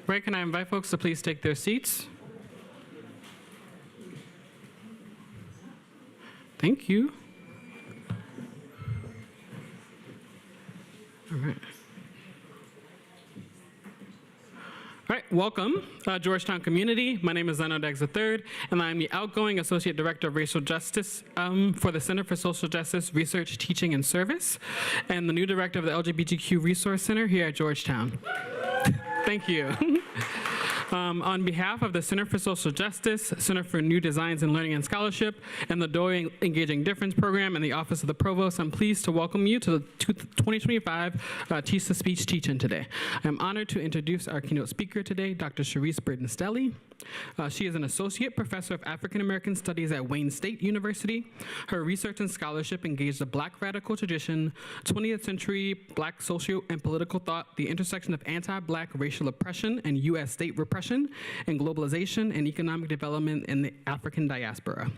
Right, can I invite folks to please take their seats? Thank you. All right. All right, welcome, Georgetown community. My name is Zeno Deggs III, and I'm the outgoing Associate Director of Racial Justice for the Center for Social Justice Research, Teaching, and Service, and the new Director of the LGBTQ Resource Center here at Georgetown. Thank you. On behalf of the Center for Social Justice, Center for New Designs in Learning and Scholarship, and the DOE Engaging Difference Program and the Office of the Provost, I'm pleased to welcome you to the 2025 Teach the Speech Teach-In today. I'm honored to introduce our keynote speaker today, Dr. Charisse Burden-Stelly. She is an Associate Professor of African American Studies at Wayne State University. Her research and scholarship engage the Black radical tradition, 20th century Black social and political thought, the intersection of anti-Black racial oppression and U.S. state repression, and globalization and economic development in the African diaspora.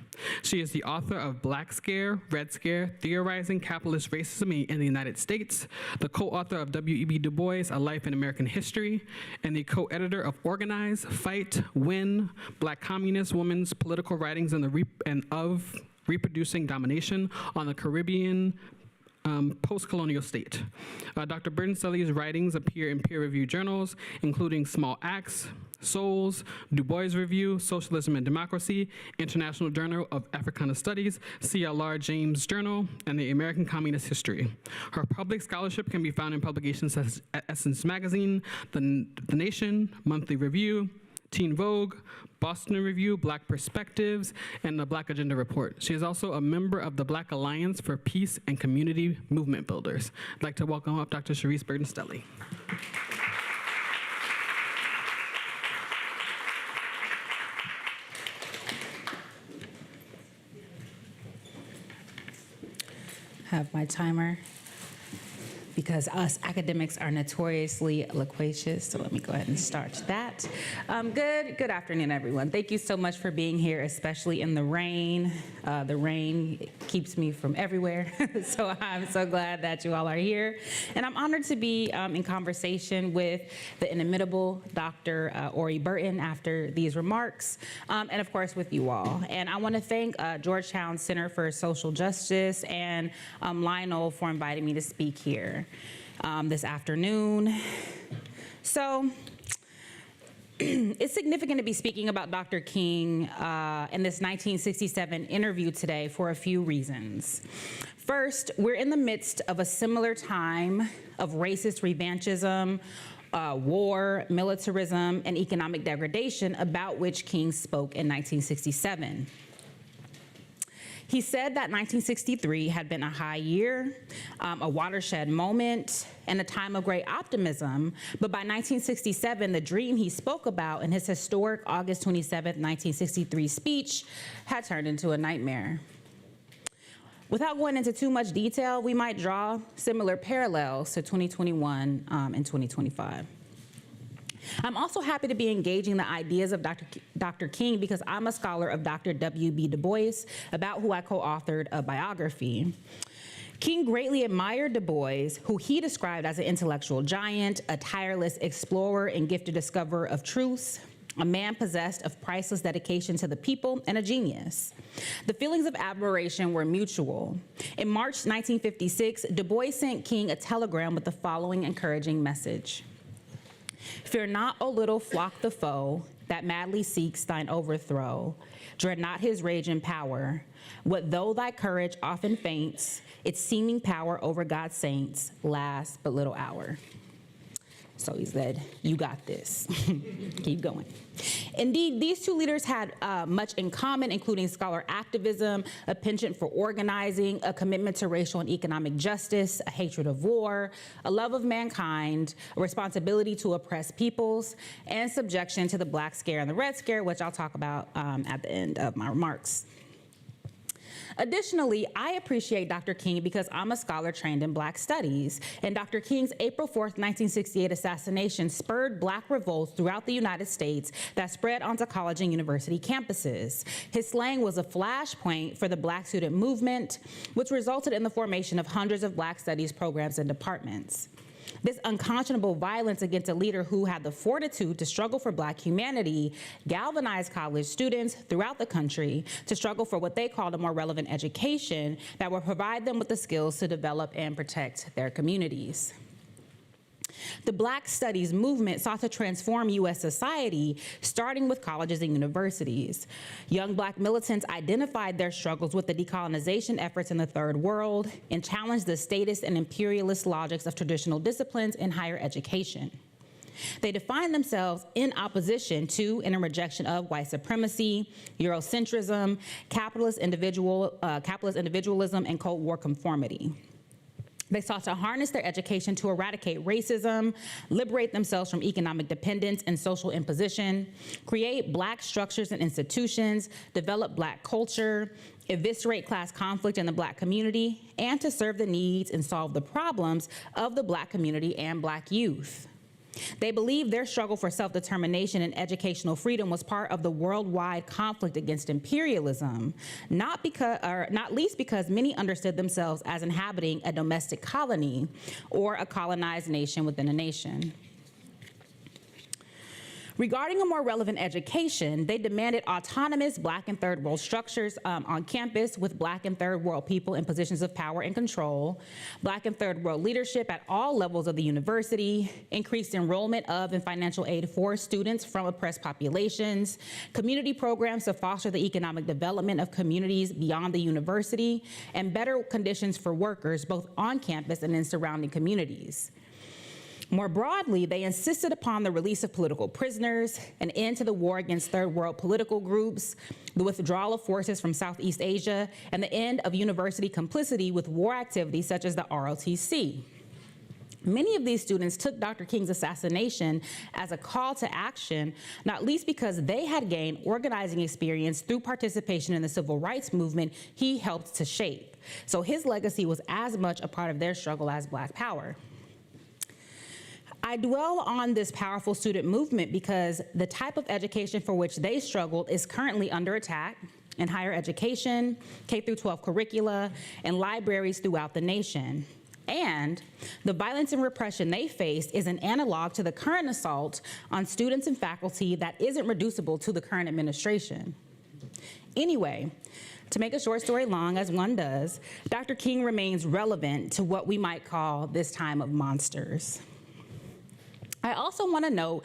She is the author of Black Scare, Red Scare, Theorizing Capitalist Racism in the United States, the co-author of W.E.B. Du Bois, A Life in American History, and the co-editor of Organize, Fight, Win, Black Communist Women's Political Writings of Reproducing Domination on the Caribbean Post-Colonial State. Dr. Burden-Stelly's writings appear in peer-reviewed journals, including Small Acts, Souls, Du Bois Review, Socialism and Democracy, International Journal of Africana Studies, CLR James Journal, and the American Communist History. Her public scholarship can be found in publications such as Essence Magazine, The Nation, Monthly Review, Teen Vogue, Boston Review, Black Perspectives, and the Black Agenda Report. She is also a member of the Black Alliance for Peace and Community Movement Builders. I'd like to welcome up Dr. Charisse Burden-Stelly. Have my timer, because us academics are notoriously loquacious, so let me go ahead and start that. Good afternoon, everyone. Thank you so much for being here, especially in the rain. The rain keeps me from everywhere, so I'm so glad that you all are here. And I'm honored to be in conversation with the inimitable Dr. Ori Burton after these remarks, and of course with you all. And I want to thank Georgetown Center for Social Justice and Lionel for inviting me to speak here this afternoon. So it's significant to be speaking about Dr. King in this 1967 interview today for a few reasons. First, we're in the midst of a similar time of racist revanchism, war, militarism, and economic degradation about which King spoke in 1967. He said that 1963 had been a high year, a watershed moment, and a time of great optimism. But by 1967, the dream he spoke about in his historic August 27, 1963 speech had turned into a nightmare. Without going into too much detail, we might draw similar parallels to 2021 and 2025. I'm also happy to be engaging the ideas of Dr. King because I'm a scholar of Dr. W.B. Du Bois, about who I co-authored a biography. King greatly admired Du Bois, who he described as an intellectual giant, a tireless explorer and gifted discoverer of truths, a man possessed of priceless dedication to the people, and a genius. The feelings of admiration were mutual. In March 1956, Du Bois sent King a telegram with the following encouraging message. Fear not, O little flock, the foe that madly seeks thine overthrow. Dread not his rage and power. What though thy courage often faints, its seeming power over God's saints lasts but little hour. So he said, you got this. Keep going. Indeed, these two leaders had much in common, including scholar activism, a penchant for organizing, a commitment to racial and economic justice, a hatred of war, a love of mankind, a responsibility to oppressed peoples, and subjection to the Black Scare and the Red Scare, which I'll talk about at the end of my remarks. Additionally, I appreciate Dr. King because I'm a scholar trained in Black studies, and Dr. King's April 4th, 1968 assassination spurred Black revolts throughout the United States that spread onto college and university campuses. His slaying was a flashpoint for the Black student movement, which resulted in the formation of hundreds of Black studies programs and departments. This unconscionable violence against a leader who had the fortitude to struggle for Black humanity galvanized college students throughout the country to struggle for what they called a more relevant education that would provide them with the skills to develop and protect their communities. The Black Studies movement sought to transform U.S. society, starting with colleges and universities. Young Black militants identified their struggles with the decolonization efforts in the Third World and challenged the statist and imperialist logics of traditional disciplines in higher education. They defined themselves in opposition to and in rejection of white supremacy, Eurocentrism, capitalist individualism, and Cold War conformity. They sought to harness their education to eradicate racism, liberate themselves from economic dependence and social imposition, create Black structures and institutions, develop Black culture, eviscerate class conflict in the Black community, and to serve the needs and solve the problems of the Black community and Black youth. They believed their struggle for self-determination and educational freedom was part of the worldwide conflict against imperialism, not least because many understood themselves as inhabiting a domestic colony or a colonized nation within a nation. Regarding a more relevant education, they demanded autonomous Black and Third World structures on campus with Black and Third World people in positions of power and control, Black and Third World leadership at all levels of the university, increased enrollment of and financial aid for students from oppressed populations, community programs to foster the economic development of communities beyond the university, and better conditions for workers both on campus and in surrounding communities. More broadly, they insisted upon the release of political prisoners, an end to the war against Third World political groups, the withdrawal of forces from Southeast Asia, and the end of university complicity with war activities such as the ROTC. Many of these students took Dr. King's assassination as a call to action, not least because they had gained organizing experience through participation in the civil rights movement he helped to shape. So his legacy was as much a part of their struggle as Black power. I dwell on this powerful student movement because the type of education for which they struggled is currently under attack in higher education, K-12 curricula, and libraries throughout the nation. And the violence and repression they faced is an analog to the current assault on students and faculty that isn't reducible to the current administration. Anyway, to make a short story long, as one does, Dr. King remains relevant to what we might call this time of monsters. I also want to note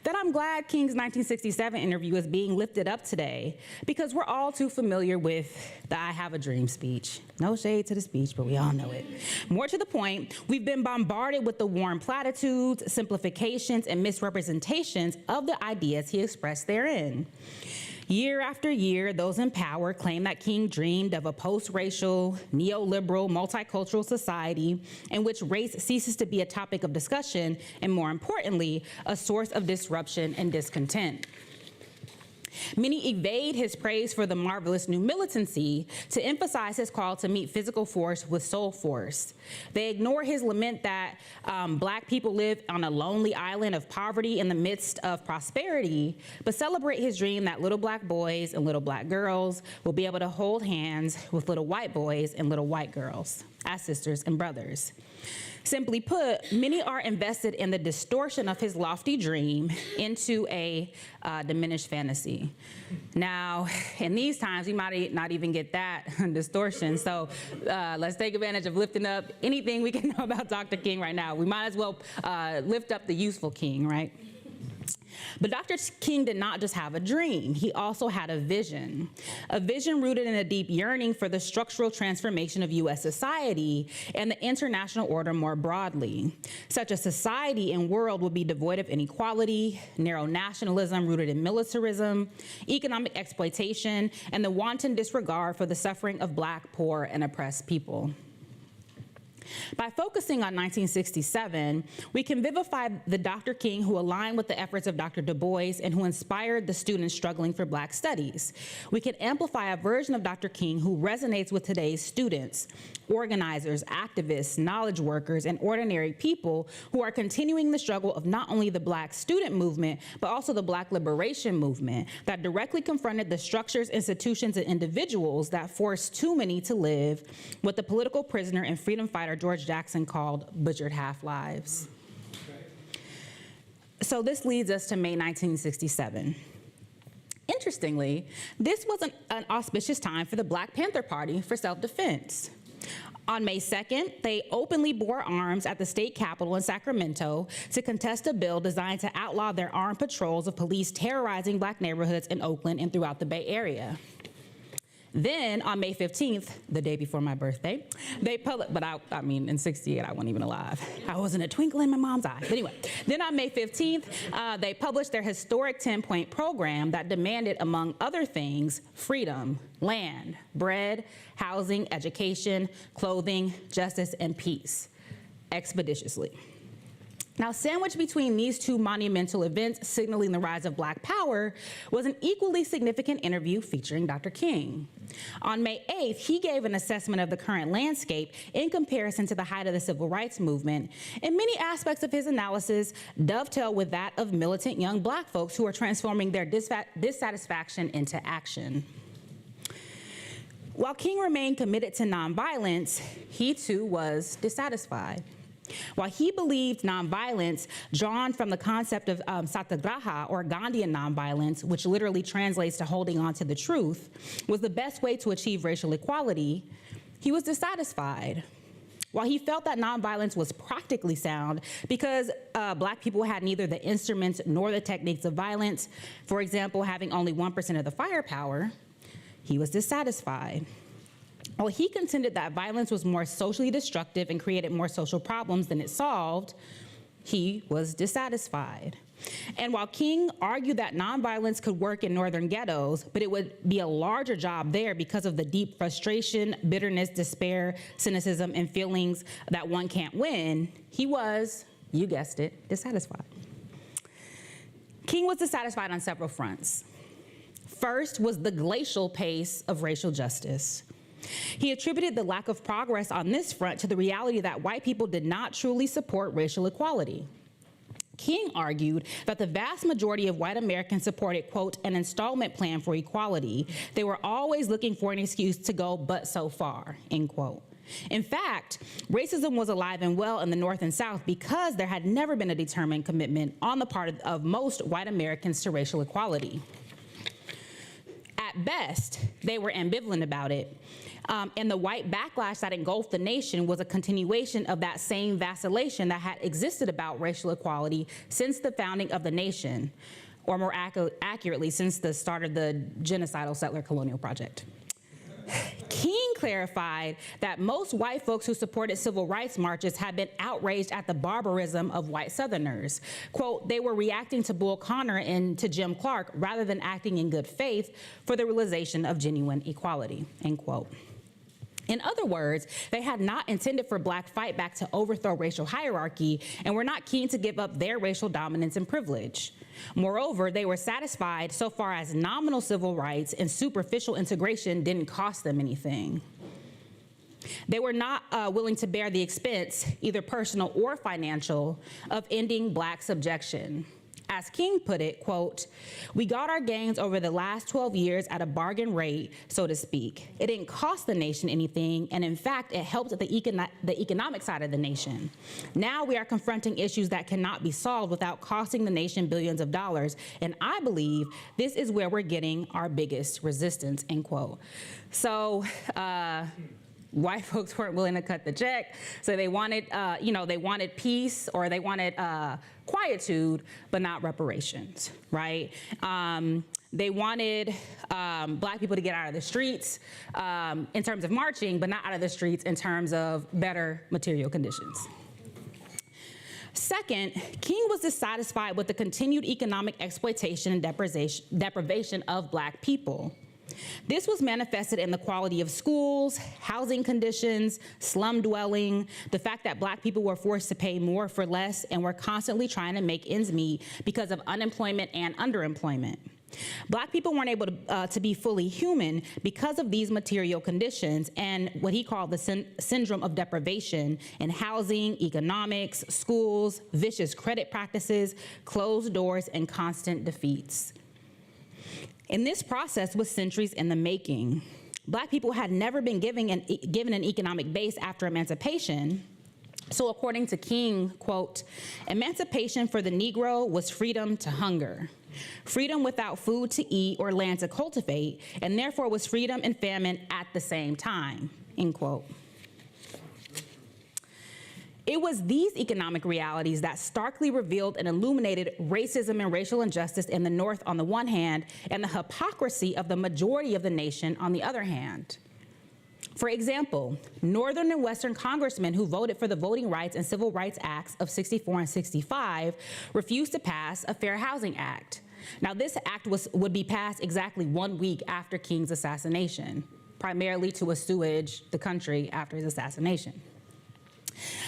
that I'm glad King's 1967 interview is being lifted up today because we're all too familiar with the I Have a Dream speech. No shade to the speech, but we all know it. More to the point, we've been bombarded with the warm platitudes, simplifications, and misrepresentations of the ideas he expressed therein. Year after year, those in power claim that King dreamed of a post-racial, neoliberal, multicultural society in which race ceases to be a topic of discussion and, more importantly, a source of disruption and discontent. Many evade his praise for the marvelous new militancy to emphasize his call to meet physical force with soul force. They ignore his lament that Black people live on a lonely island of poverty in the midst of prosperity, but celebrate his dream that little Black boys and little Black girls will be able to hold hands with little white boys and little white girls as sisters and brothers. Simply put, many are invested in the distortion of his lofty dream into a diminished fantasy. Now, in these times, we might not even get that distortion. So let's take advantage of lifting up anything we can know about Dr. King right now. We might as well lift up the useful King, right? But Dr. King did not just have a dream, he also had a vision rooted in a deep yearning for the structural transformation of U.S. society and the international order more broadly. Such a society and world would be devoid of inequality, narrow nationalism rooted in militarism, economic exploitation, and the wanton disregard for the suffering of Black, poor, and oppressed people. By focusing on 1967, we can vivify the Dr. King who aligned with the efforts of Dr. Du Bois and who inspired the students struggling for Black studies. We can amplify a version of Dr. King who resonates with today's students, organizers, activists, knowledge workers, and ordinary people who are continuing the struggle of not only the Black student movement, but also the Black liberation movement that directly confronted the structures, institutions, and individuals that forced too many to live what the political prisoner and freedom fighter George Jackson called butchered half-lives. So this leads us to May 1967. Interestingly, this was an auspicious time for the Black Panther Party for self-defense. On May 2nd, they openly bore arms at the state capitol in Sacramento to contest a bill designed to outlaw their armed patrols of police terrorizing Black neighborhoods in Oakland and throughout the Bay Area. Then on May 15th, the day before my birthday, they published, but I mean, in 68, I wasn't even alive. I wasn't a twinkle in my mom's eye. But anyway, then on May 15th, they published their historic 10-point program that demanded, among other things, freedom, land, bread, housing, education, clothing, justice, and peace, expeditiously. Now, sandwiched between these two monumental events signaling the rise of Black power was an equally significant interview featuring Dr. King. On May 8th, he gave an assessment of the current landscape in comparison to the height of the civil rights movement, and many aspects of his analysis dovetail with that of militant young Black folks who are transforming their dissatisfaction into action. While King remained committed to nonviolence, he too was dissatisfied. While he believed nonviolence, drawn from the concept of satyagraha, or Gandhian nonviolence, which literally translates to holding on to the truth, was the best way to achieve racial equality, he was dissatisfied. While he felt that nonviolence was practically sound because Black people had neither the instruments nor the techniques of violence, for example, having only 1% of the firepower, he was dissatisfied. While he contended that violence was more socially destructive and created more social problems than it solved, he was dissatisfied. And while King argued that nonviolence could work in northern ghettos, but it would be a larger job there because of the deep frustration, bitterness, despair, cynicism, and feelings that one can't win, he was, you guessed it, dissatisfied. King was dissatisfied on several fronts. First was the glacial pace of racial justice. He attributed the lack of progress on this front to the reality that white people did not truly support racial equality. King argued that the vast majority of white Americans supported, quote, an installment plan for equality. They were always looking for an excuse to go but so far, end quote. In fact, racism was alive and well in the North and South because there had never been a determined commitment on the part of most white Americans to racial equality. At best, they were ambivalent about it. And the white backlash that engulfed the nation was a continuation of that same vacillation that had existed about racial equality since the founding of the nation, or more accurately, since the start of the genocidal settler colonial project. King clarified that most white folks who supported civil rights marches had been outraged at the barbarism of white Southerners. Quote, they were reacting to Bull Connor and to Jim Clark rather than acting in good faith for the realization of genuine equality, end quote. In other words, they had not intended for Black fightback to overthrow racial hierarchy and were not keen to give up their racial dominance and privilege. Moreover, they were satisfied so far as nominal civil rights and superficial integration didn't cost them anything. They were not willing to bear the expense, either personal or financial, of ending Black subjection. As King put it, quote, we got our gains over the last 12 years at a bargain rate, so to speak. It didn't cost the nation anything, and in fact, it helped the economic side of the nation. Now we are confronting issues that cannot be solved without costing the nation billions of dollars, and I believe this is where we're getting our biggest resistance, end quote. So, white folks weren't willing to cut the check, so they wanted, they wanted peace, or they wanted quietude, but not reparations, right? They wanted Black people to get out of the streets in terms of marching, but not out of the streets in terms of better material conditions. Second, King was dissatisfied with the continued economic exploitation and deprivation of Black people. This was manifested in the quality of schools, housing conditions, slum dwelling, the fact that Black people were forced to pay more for less and were constantly trying to make ends meet because of unemployment and underemployment. Black people weren't able to be fully human because of these material conditions and what he called the syndrome of deprivation in housing, economics, schools, vicious credit practices, closed doors, and constant defeats. And this process was centuries in the making. Black people had never been given an economic base after emancipation. So according to King, quote, "Emancipation for the Negro was freedom to hunger, freedom without food to eat or land to cultivate, and therefore was freedom and famine at the same time," end quote. It was these economic realities that starkly revealed and illuminated racism and racial injustice in the North on the one hand, and the hypocrisy of the majority of the nation on the other hand. For example, Northern and Western congressmen who voted for the Voting Rights and Civil Rights Acts of '64 and '65 refused to pass a Fair Housing Act. Now, this act would be passed exactly 1 week after King's assassination, primarily to assuage the country after his assassination.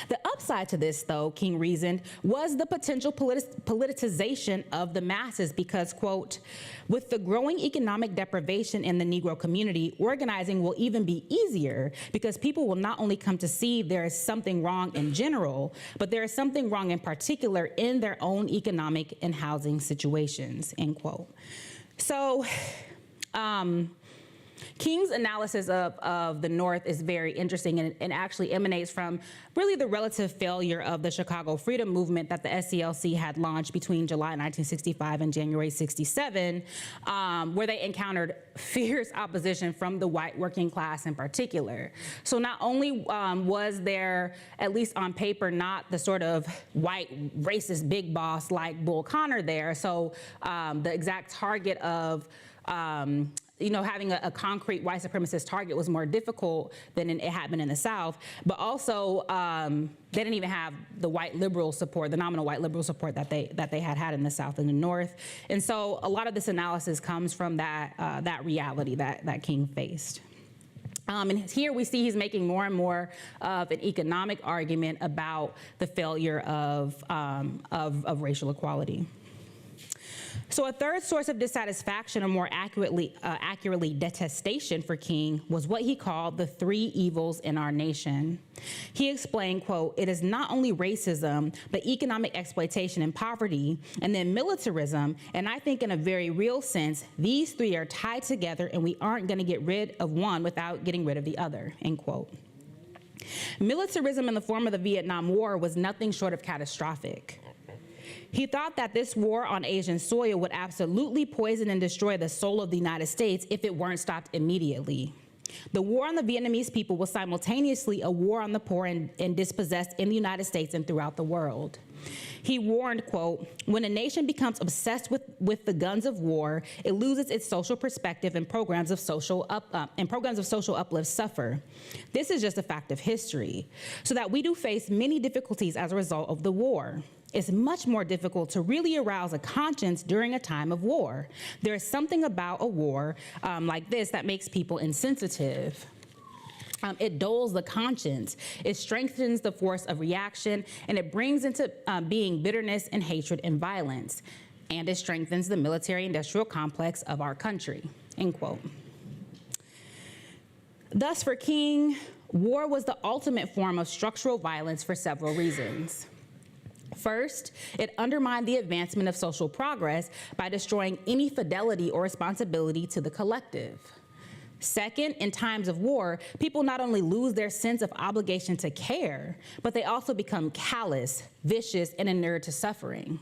The upside to this, though, King reasoned, was the potential politicization of the masses because, quote, "With the growing economic deprivation in the Negro community, organizing will even be easier because people will not only come to see there is something wrong in general, but there is something wrong in particular in their own economic and housing situations," end quote. So, King's analysis of the North is very interesting and actually emanates from really the relative failure of the Chicago Freedom Movement that the SCLC had launched between July 1965 and January '67, where they encountered fierce opposition from the white working class in particular. So not only was there, at least on paper, not the sort of white racist big boss like Bull Connor there, so the exact target of having a concrete white supremacist target was more difficult than it had been in the South, but also they didn't even have the white liberal support, the nominal white liberal support that they had in the South and the North. And so a lot of this analysis comes from that reality that King faced. And here we see he's making more and more of an economic argument about the failure of racial equality. So a third source of dissatisfaction, or more accurately detestation for King, was what he called the three evils in our nation. He explained, quote, "It is not only racism, but economic exploitation and poverty, and then militarism, and I think in a very real sense, these three are tied together and we aren't gonna get rid of one without getting rid of the other," end quote. Militarism in the form of the Vietnam War was nothing short of catastrophic. He thought that this war on Asian soil would absolutely poison and destroy the soul of the United States if it weren't stopped immediately. The war on the Vietnamese people was simultaneously a war on the poor and dispossessed in the United States and throughout the world. He warned, quote, "When a nation becomes obsessed with the guns of war, it loses its social perspective and programs of social uplift suffer. This is just a fact of history, so that we do face many difficulties as a result of the war. It's much more difficult to really arouse a conscience during a time of war. There is something about a war like this that makes people insensitive. It dulls the conscience, it strengthens the force of reaction, and it brings into being bitterness and hatred and violence, and it strengthens the military-industrial complex of our country," end quote. Thus, for King, war was the ultimate form of structural violence for several reasons. First, it undermined the advancement of social progress by destroying any fidelity or responsibility to the collective. Second, in times of war, people not only lose their sense of obligation to care, but they also become callous, vicious, and inured to suffering.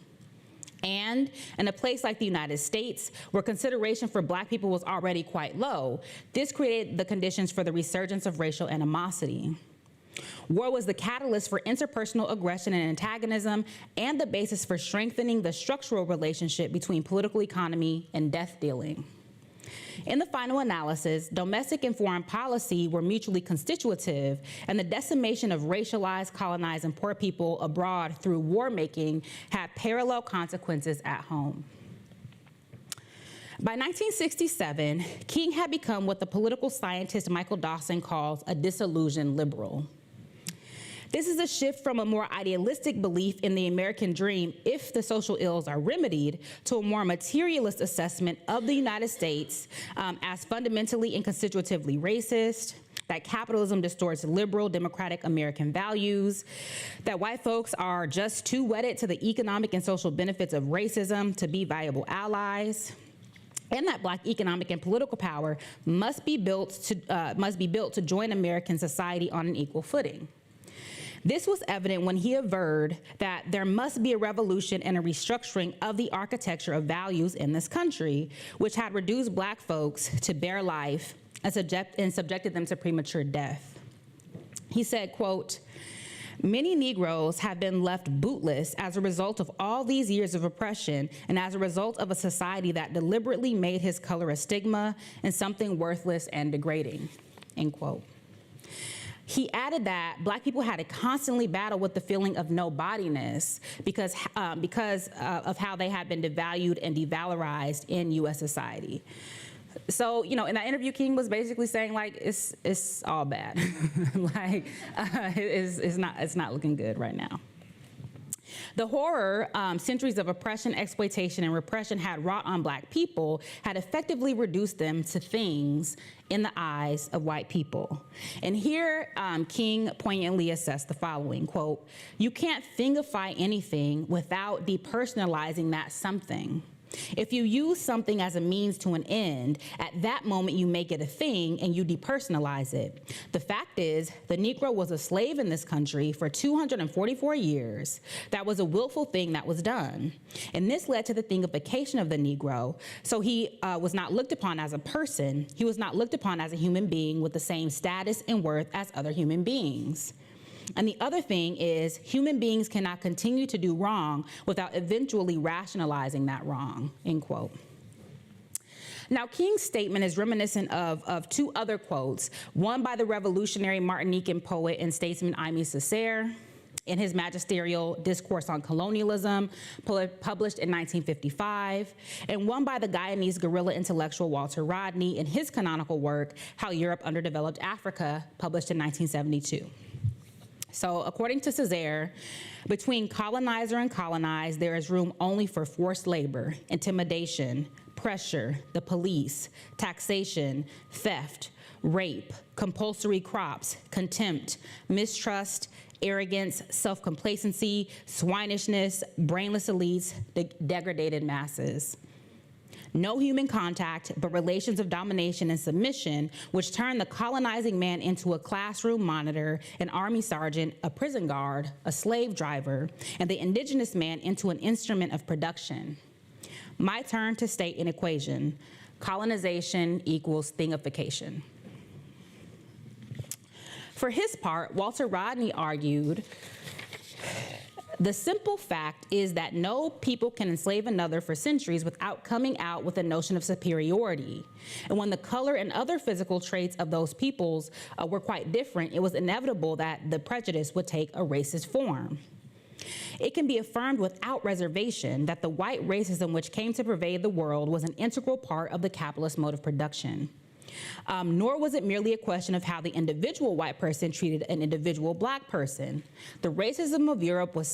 And in a place like the United States, where consideration for Black people was already quite low, this created the conditions for the resurgence of racial animosity. War was the catalyst for interpersonal aggression and antagonism, and the basis for strengthening the structural relationship between political economy and death dealing. In the final analysis, domestic and foreign policy were mutually constitutive, and the decimation of racialized, colonized, and poor people abroad through war making had parallel consequences at home. By 1967, King had become what the political scientist Michael Dawson calls a disillusioned liberal. This is a shift from a more idealistic belief in the American dream if the social ills are remedied to a more materialist assessment of the United States as fundamentally and constitutively racist, that capitalism distorts liberal democratic American values, that white folks are just too wedded to the economic and social benefits of racism to be valuable allies, and that Black economic and political power must be built to join American society on an equal footing. This was evident when he averred that there must be a revolution and a restructuring of the architecture of values in this country, which had reduced Black folks to bare life and subjected them to premature death. He said, quote, "Many Negroes have been left bootless as a result of all these years of oppression and as a result of a society that deliberately made his color a stigma and something worthless and degrading," end quote. He added that Black people had to constantly battle with the feeling of nobodiness because of how they had been devalued and devalorized in U.S. society. So, in that interview, King was basically saying, like, it's all bad. Like, it's not looking good right now. The horror centuries of oppression, exploitation, and repression had wrought on Black people had effectively reduced them to things in the eyes of white people. And here, King poignantly assessed the following, quote, "You can't thingify anything without depersonalizing that something. If you use something as a means to an end, at that moment you make it a thing and you depersonalize it. The fact is, the Negro was a slave in this country for 244 years. That was a willful thing that was done. And this led to the thingification of the Negro. So he was not looked upon as a person. He was not looked upon as a human being with the same status and worth as other human beings. And the other thing is, human beings cannot continue to do wrong without eventually rationalizing that wrong," end quote. Now, King's statement is reminiscent of two other quotes, one by the revolutionary Martinican poet and statesman Aimé Césaire in his magisterial Discourse on Colonialism, published in 1955, and one by the Guyanese guerrilla intellectual Walter Rodney in his canonical work, How Europe Underdeveloped Africa, published in 1972. So according to Césaire, between colonizer and colonized, there is room only for forced labor, intimidation, pressure, the police, taxation, theft, rape, compulsory crops, contempt, mistrust, arrogance, self-complacency, swinishness, brainless elites, degraded masses. No human contact, but relations of domination and submission, which turn the colonizing man into a classroom monitor, an army sergeant, a prison guard, a slave driver, and the indigenous man into an instrument of production. My turn to state an equation: colonization equals thingification. For his part, Walter Rodney argued, "The simple fact is that no people can enslave another for centuries without coming out with a notion of superiority. And when the color and other physical traits of those peoples were quite different, it was inevitable that the prejudice would take a racist form. It can be affirmed without reservation that the white racism which came to pervade the world was an integral part of the capitalist mode of production. Nor was it merely a question of how the individual white person treated an individual Black person. The racism of Europe was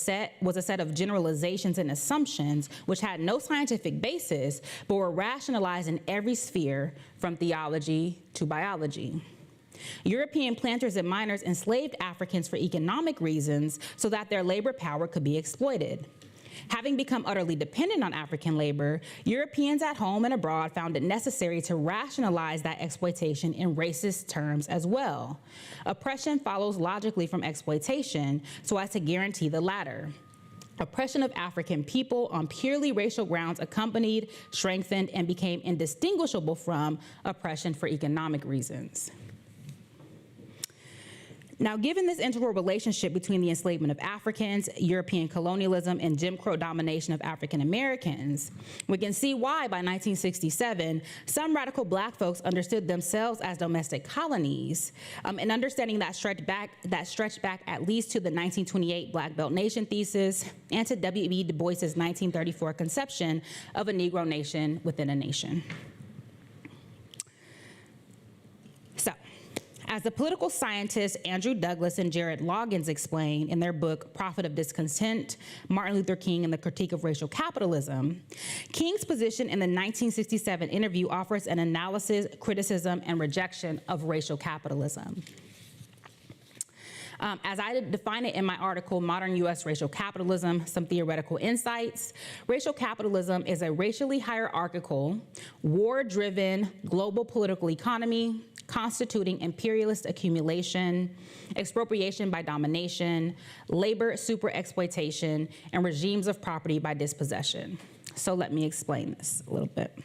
a set of generalizations and assumptions which had no scientific basis, but were rationalized in every sphere, from theology to biology. European planters and miners enslaved Africans for economic reasons so that their labor power could be exploited. Having become utterly dependent on African labor, Europeans at home and abroad found it necessary to rationalize that exploitation in racist terms as well. Oppression follows logically from exploitation so as to guarantee the latter. Oppression of African people on purely racial grounds accompanied, strengthened, and became indistinguishable from oppression for economic reasons." Now, given this integral relationship between the enslavement of Africans, European colonialism, and Jim Crow domination of African Americans, we can see why by 1967, some radical Black folks understood themselves as domestic colonies, and understanding that stretched back at least to the 1928 Black Belt Nation thesis and to W.E. Du Bois's 1934 conception of a Negro nation within a nation. So, as the political scientists Andrew Douglas and Jared Loggins explain in their book, Prophet of Discontent, Martin Luther King and the Critique of Racial Capitalism, King's position in the 1967 interview offers an analysis, criticism, and rejection of racial capitalism. As I define it in my article, Modern U.S. Racial Capitalism, Some Theoretical Insights, racial capitalism is a racially hierarchical, war-driven global political economy constituting imperialist accumulation, expropriation by domination, labor super-exploitation, and regimes of property by dispossession. So let me explain this a little bit.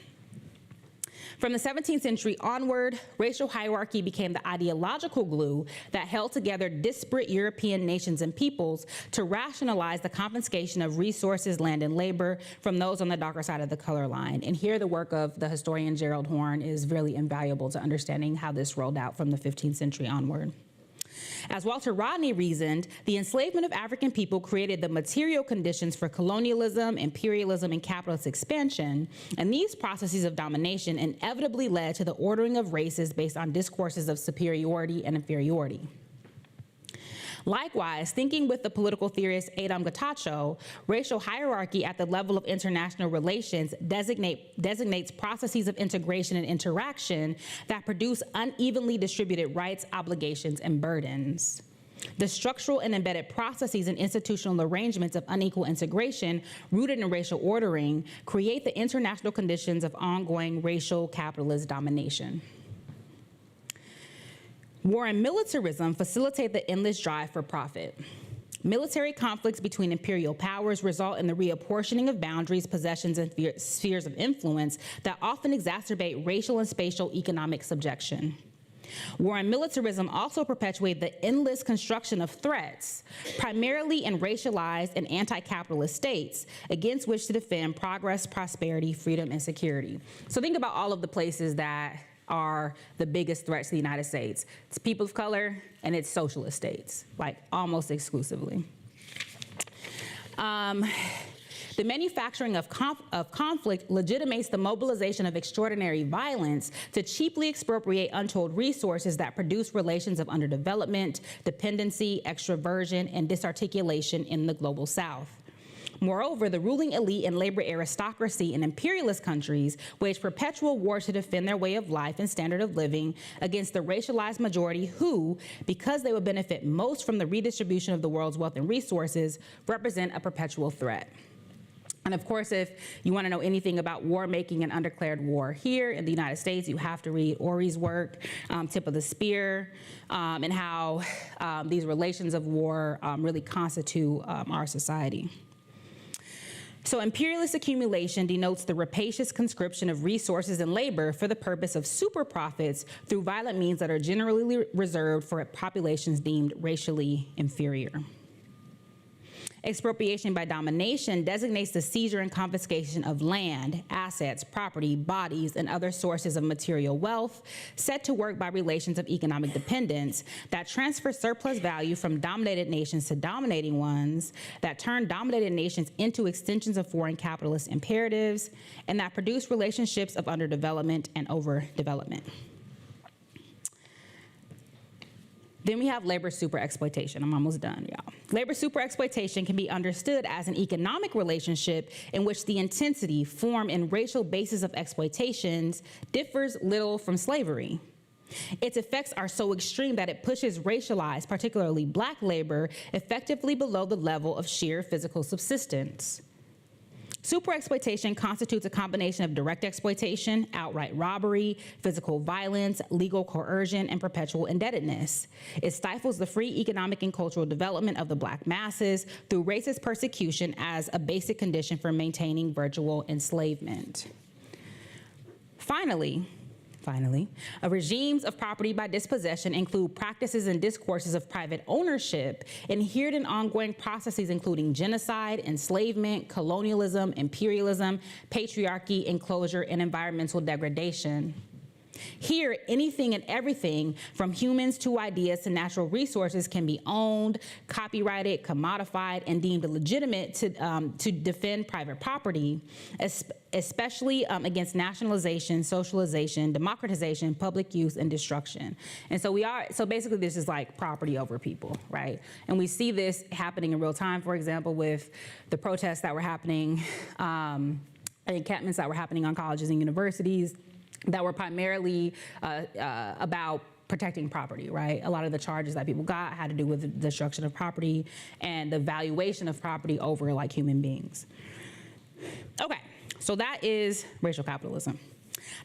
From the 17th century onward, racial hierarchy became the ideological glue that held together disparate European nations and peoples to rationalize the confiscation of resources, land, and labor from those on the darker side of the color line. And here the work of the historian Gerald Horne is really invaluable to understanding how this rolled out from the 15th century onward. As Walter Rodney reasoned, the enslavement of African people created the material conditions for colonialism, imperialism, and capitalist expansion, and these processes of domination inevitably led to the ordering of races based on discourses of superiority and inferiority. Likewise, thinking with the political theorist Adam Getachew, racial hierarchy at the level of international relations designates processes of integration and interaction that produce unevenly distributed rights, obligations, and burdens. The structural and embedded processes and institutional arrangements of unequal integration rooted in racial ordering create the international conditions of ongoing racial capitalist domination. War and militarism facilitate the endless drive for profit. Military conflicts between imperial powers result in the reapportioning of boundaries, possessions, and spheres of influence that often exacerbate racial and spatial economic subjection. War and militarism also perpetuate the endless construction of threats, primarily in racialized and anti-capitalist states, against which to defend progress, prosperity, freedom, and security. So think about all of the places that are the biggest threats to the United States. It's people of color and it's socialist states, like almost exclusively. The manufacturing of conflict legitimates the mobilization of extraordinary violence to cheaply expropriate untold resources that produce relations of underdevelopment, dependency, extroversion, and disarticulation in the global South. Moreover, the ruling elite and labor aristocracy in imperialist countries wage perpetual war to defend their way of life and standard of living against the racialized majority who, because they would benefit most from the redistribution of the world's wealth and resources, represent a perpetual threat. And of course, if you want to know anything about war making and undeclared war here in the United States, you have to read Ori's work, Tip of the Spear, and how these relations of war really constitute our society. So imperialist accumulation denotes the rapacious conscription of resources and labor for the purpose of super profits through violent means that are generally reserved for populations deemed racially inferior. Expropriation by domination designates the seizure and confiscation of land, assets, property, bodies, and other sources of material wealth set to work by relations of economic dependence that transfer surplus value from dominated nations to dominating ones, that turn dominated nations into extensions of foreign capitalist imperatives, and that produce relationships of underdevelopment and overdevelopment. Then we have labor superexploitation. I'm almost done, y'all. Labor superexploitation can be understood as an economic relationship in which the intensity, form, and racial basis of exploitations differs little from slavery. Its effects are so extreme that it pushes racialized, particularly Black labor, effectively below the level of sheer physical subsistence. Superexploitation constitutes a combination of direct exploitation, outright robbery, physical violence, legal coercion, and perpetual indebtedness. It stifles the free economic and cultural development of the Black masses through racist persecution as a basic condition for maintaining virtual enslavement. Finally, finally, regimes of property by dispossession include practices and discourses of private ownership inhered in ongoing processes including genocide, enslavement, colonialism, imperialism, patriarchy, enclosure, and environmental degradation. Here, anything and everything from humans to ideas to natural resources can be owned, copyrighted, commodified, and deemed legitimate to defend private property, especially against nationalization, socialization, democratization, public use, and destruction. And so basically this is like property over people, right? And we see this happening in real time, for example, with the protests that were happening, encampments that were happening on colleges and universities, that were primarily about protecting property, right? A lot of the charges that people got had to do with the destruction of property and the valuation of property over like human beings. Okay, so that is racial capitalism.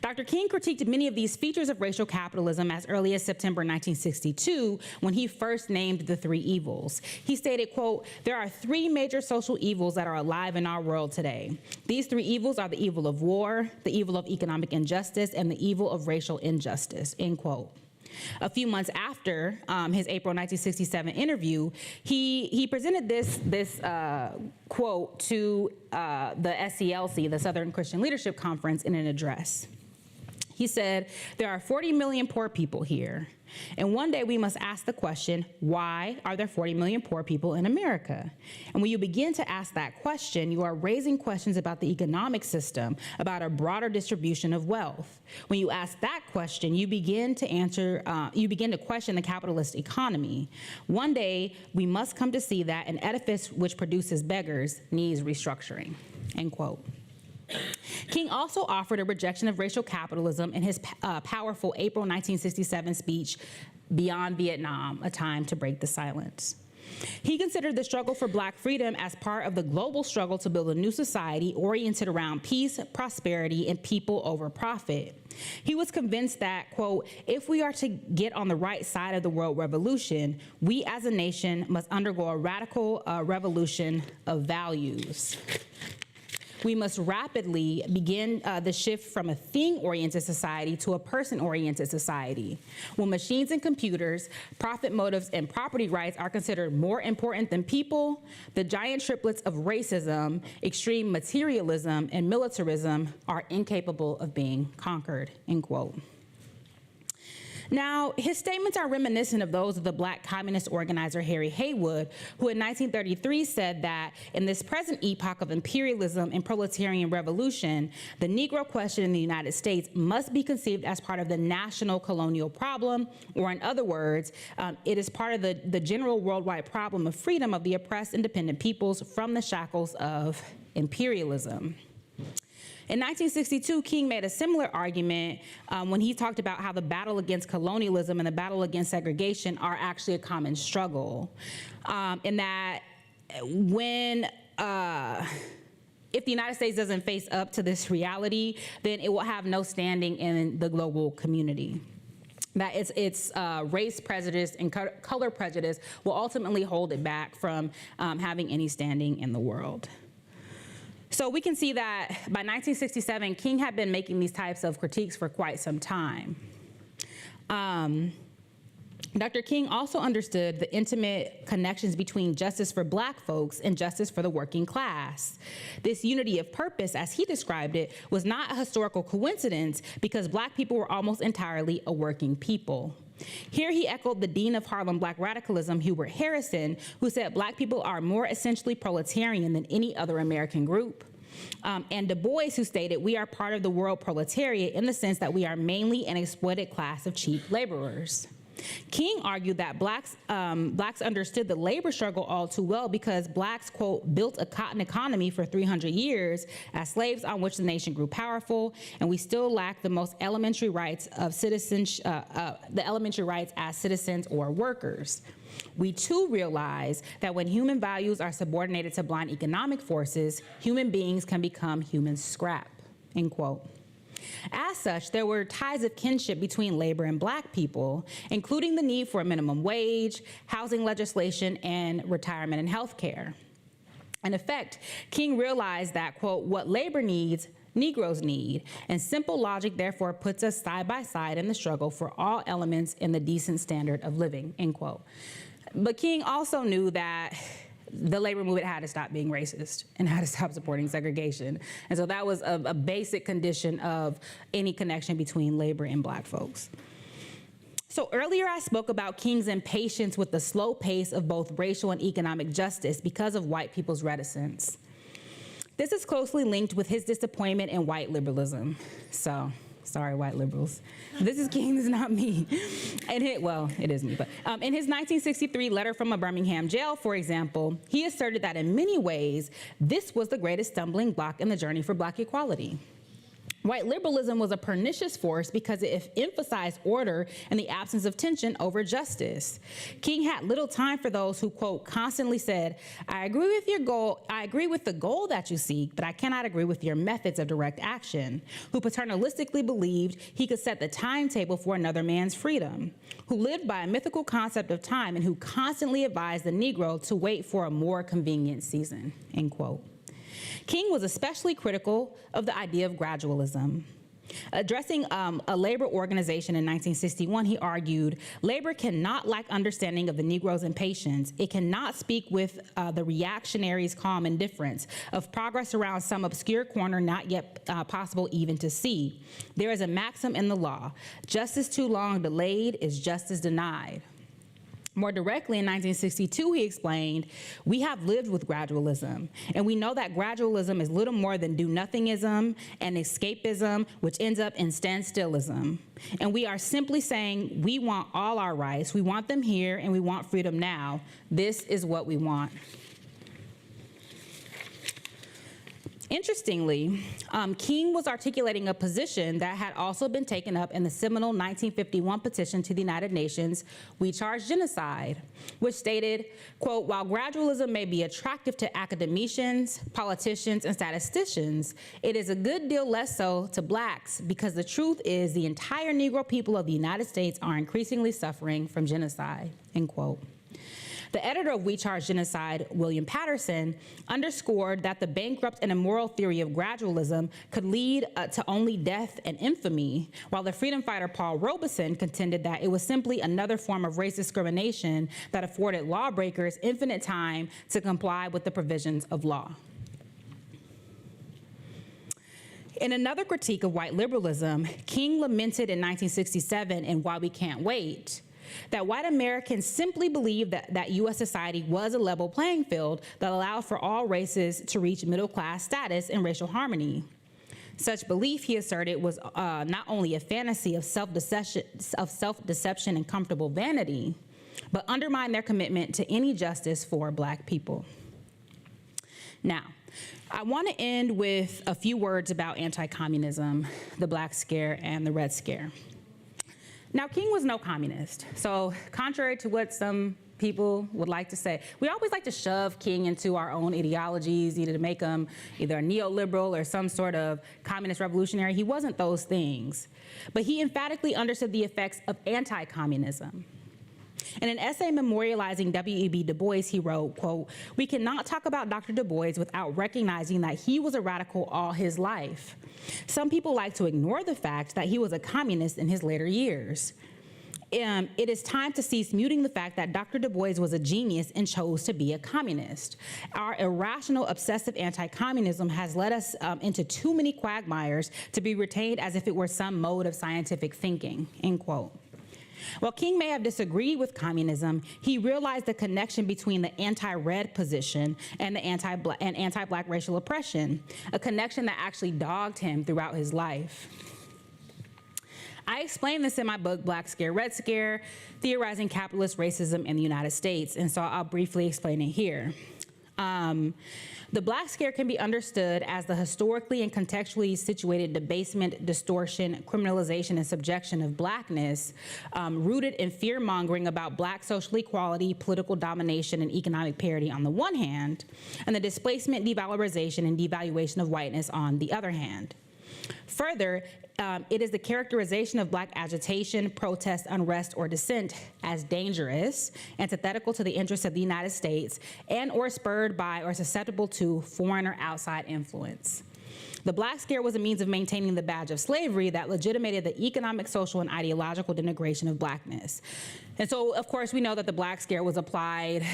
Dr. King critiqued many of these features of racial capitalism as early as September 1962 when he first named the three evils. He stated, quote, "There are three major social evils that are alive in our world today. These three evils are the evil of war, the evil of economic injustice, and the evil of racial injustice," end quote. A few months after his April 1967 interview, he presented this quote to the SCLC, the Southern Christian Leadership Conference, in an address. He said, "There are 40 million poor people here. And one day we must ask the question, why are there 40 million poor people in America? And when you begin to ask that question, you are raising questions about the economic system, about a broader distribution of wealth. When you ask that question, you begin to question the capitalist economy. One day we must come to see that an edifice which produces beggars needs restructuring," end quote. King also offered a rejection of racial capitalism in his powerful April 1967 speech, "Beyond Vietnam, A Time to Break the Silence." He considered the struggle for Black freedom as part of the global struggle to build a new society oriented around peace, prosperity, and people over profit. He was convinced that, quote, "If we are to get on the right side of the world revolution, we as a nation must undergo a radical revolution of values. We must rapidly begin the shift from a thing-oriented society to a person-oriented society. When machines and computers, profit motives, and property rights are considered more important than people, the giant triplets of racism, extreme materialism, and militarism are incapable of being conquered," end quote. Now, his statements are reminiscent of those of the Black communist organizer Harry Haywood, who in 1933 said that in this present epoch of imperialism and proletarian revolution, the Negro question in the United States must be conceived as part of the national colonial problem, or in other words, it is part of the general worldwide problem of freedom of the oppressed independent peoples from the shackles of imperialism. In 1962, King made a similar argument when he talked about how the battle against colonialism and the battle against segregation are actually a common struggle. In that if the United States doesn't face up to this reality, then it will have no standing in the global community. That its race prejudice and color prejudice will ultimately hold it back from having any standing in the world. So we can see that by 1967, King had been making these types of critiques for quite some time. Dr. King also understood the intimate connections between justice for Black folks and justice for the working class. This unity of purpose, as he described it, was not a historical coincidence because Black people were almost entirely a working people. Here he echoed the dean of Harlem Black radicalism, Hubert Harrison, who said Black people are more essentially proletarian than any other American group. And Du Bois, who stated, "We are part of the world proletariat in the sense that we are mainly an exploited class of cheap laborers." King argued that blacks understood the labor struggle all too well because Blacks, quote, "built a cotton economy for 300 years as slaves on which the nation grew powerful, and we still lack the most elementary rights of citizens, the elementary rights as citizens or workers. We too realize that when human values are subordinated to blind economic forces, human beings can become human scrap," end quote. As such, there were ties of kinship between labor and Black people, including the need for a minimum wage, housing legislation, and retirement and health care. In effect, King realized that, quote, "what labor needs Negroes need, and simple logic therefore puts us side by side in the struggle for all elements in the decent standard of living, end quote. But King also knew that the labor movement had to stop being racist and had to stop supporting segregation. And so that was a basic condition of any connection between labor and Black folks. So earlier I spoke about King's impatience with the slow pace of both racial and economic justice because of white people's reticence. This is closely linked with his disappointment in white liberalism. So, sorry, white liberals. This is King, this is not me. Well, it is me, but in his 1963 letter from a Birmingham jail, for example, he asserted that in many ways, this was the greatest stumbling block in the journey for Black equality. White liberalism was a pernicious force because it emphasized order and the absence of tension over justice. King had little time for those who, quote, constantly said, I agree with the goal that you seek, but I cannot agree with your methods of direct action, who paternalistically believed he could set the timetable for another man's freedom, who lived by a mythical concept of time and who constantly advised the Negro to wait for a more convenient season, end quote. King was especially critical of the idea of gradualism. Addressing a labor organization in 1961, he argued, labor cannot lack understanding of the Negro's impatience. It cannot speak with the reactionaries' calm indifference of progress around some obscure corner not yet possible even to see. There is a maxim in the law, justice too long delayed is justice denied. More directly, in 1962, he explained, we have lived with gradualism, and we know that gradualism is little more than do-nothingism and escapism, which ends up in standstillism. And we are simply saying, we want all our rights, we want them here, and we want freedom now. This is what we want. Interestingly, King was articulating a position that had also been taken up in the seminal 1951 petition to the United Nations, We Charge Genocide, which stated, quote, while gradualism may be attractive to academicians, politicians, and statisticians, it is a good deal less so to Blacks because the truth is the entire Negro people of the United States are increasingly suffering from genocide, end quote. The editor of We Charge Genocide, William Patterson, underscored that the bankrupt and immoral theory of gradualism could lead to only death and infamy, while the freedom fighter Paul Robeson contended that it was simply another form of race discrimination that afforded lawbreakers infinite time to comply with the provisions of law. In another critique of white liberalism, King lamented in 1967 in Why We Can't Wait, that white Americans simply believed that U.S. society was a level playing field that allowed for all races to reach middle-class status and racial harmony. Such belief, he asserted, was not only a fantasy of self-deception and comfortable vanity, but undermined their commitment to any justice for Black people. Now, I want to end with a few words about anti-communism, the Black Scare, and the Red Scare. Now, King was no communist. So contrary to what some people would like to say, we always like to shove King into our own ideologies, either to make him either a neoliberal or some sort of communist revolutionary. He wasn't those things. But he emphatically understood the effects of anti-communism. In an essay memorializing W.E.B. Du Bois, he wrote, quote, we cannot talk about Dr. Du Bois without recognizing that he was a radical all his life. Some people like to ignore the fact that he was a communist in his later years. It is time to cease muting the fact that Dr. Du Bois was a genius and chose to be a communist. Our irrational, obsessive anti-communism has led us into too many quagmires to be retained as if it were some mode of scientific thinking, end quote. While King may have disagreed with communism, he realized the connection between the anti-red position and the anti-Black racial oppression, a connection that actually dogged him throughout his life. I explain this in my book, Black Scare, Red Scare, Theorizing Capitalist Racism in the United States, and so I'll briefly explain it here. The Black Scare can be understood as the historically and contextually situated debasement, distortion, criminalization, and subjection of Blackness, rooted in fear-mongering about Black social equality, political domination, and economic parity on the one hand, and the displacement, devalorization, and devaluation of whiteness on the other hand. Further, it is the characterization of Black agitation, protest, unrest, or dissent as dangerous, antithetical to the interests of the United States, and or spurred by or susceptible to foreign or outside influence. The Black Scare was a means of maintaining the badge of slavery that legitimated the economic, social, and ideological denigration of Blackness. And so, of course, we know that the Black Scare was applied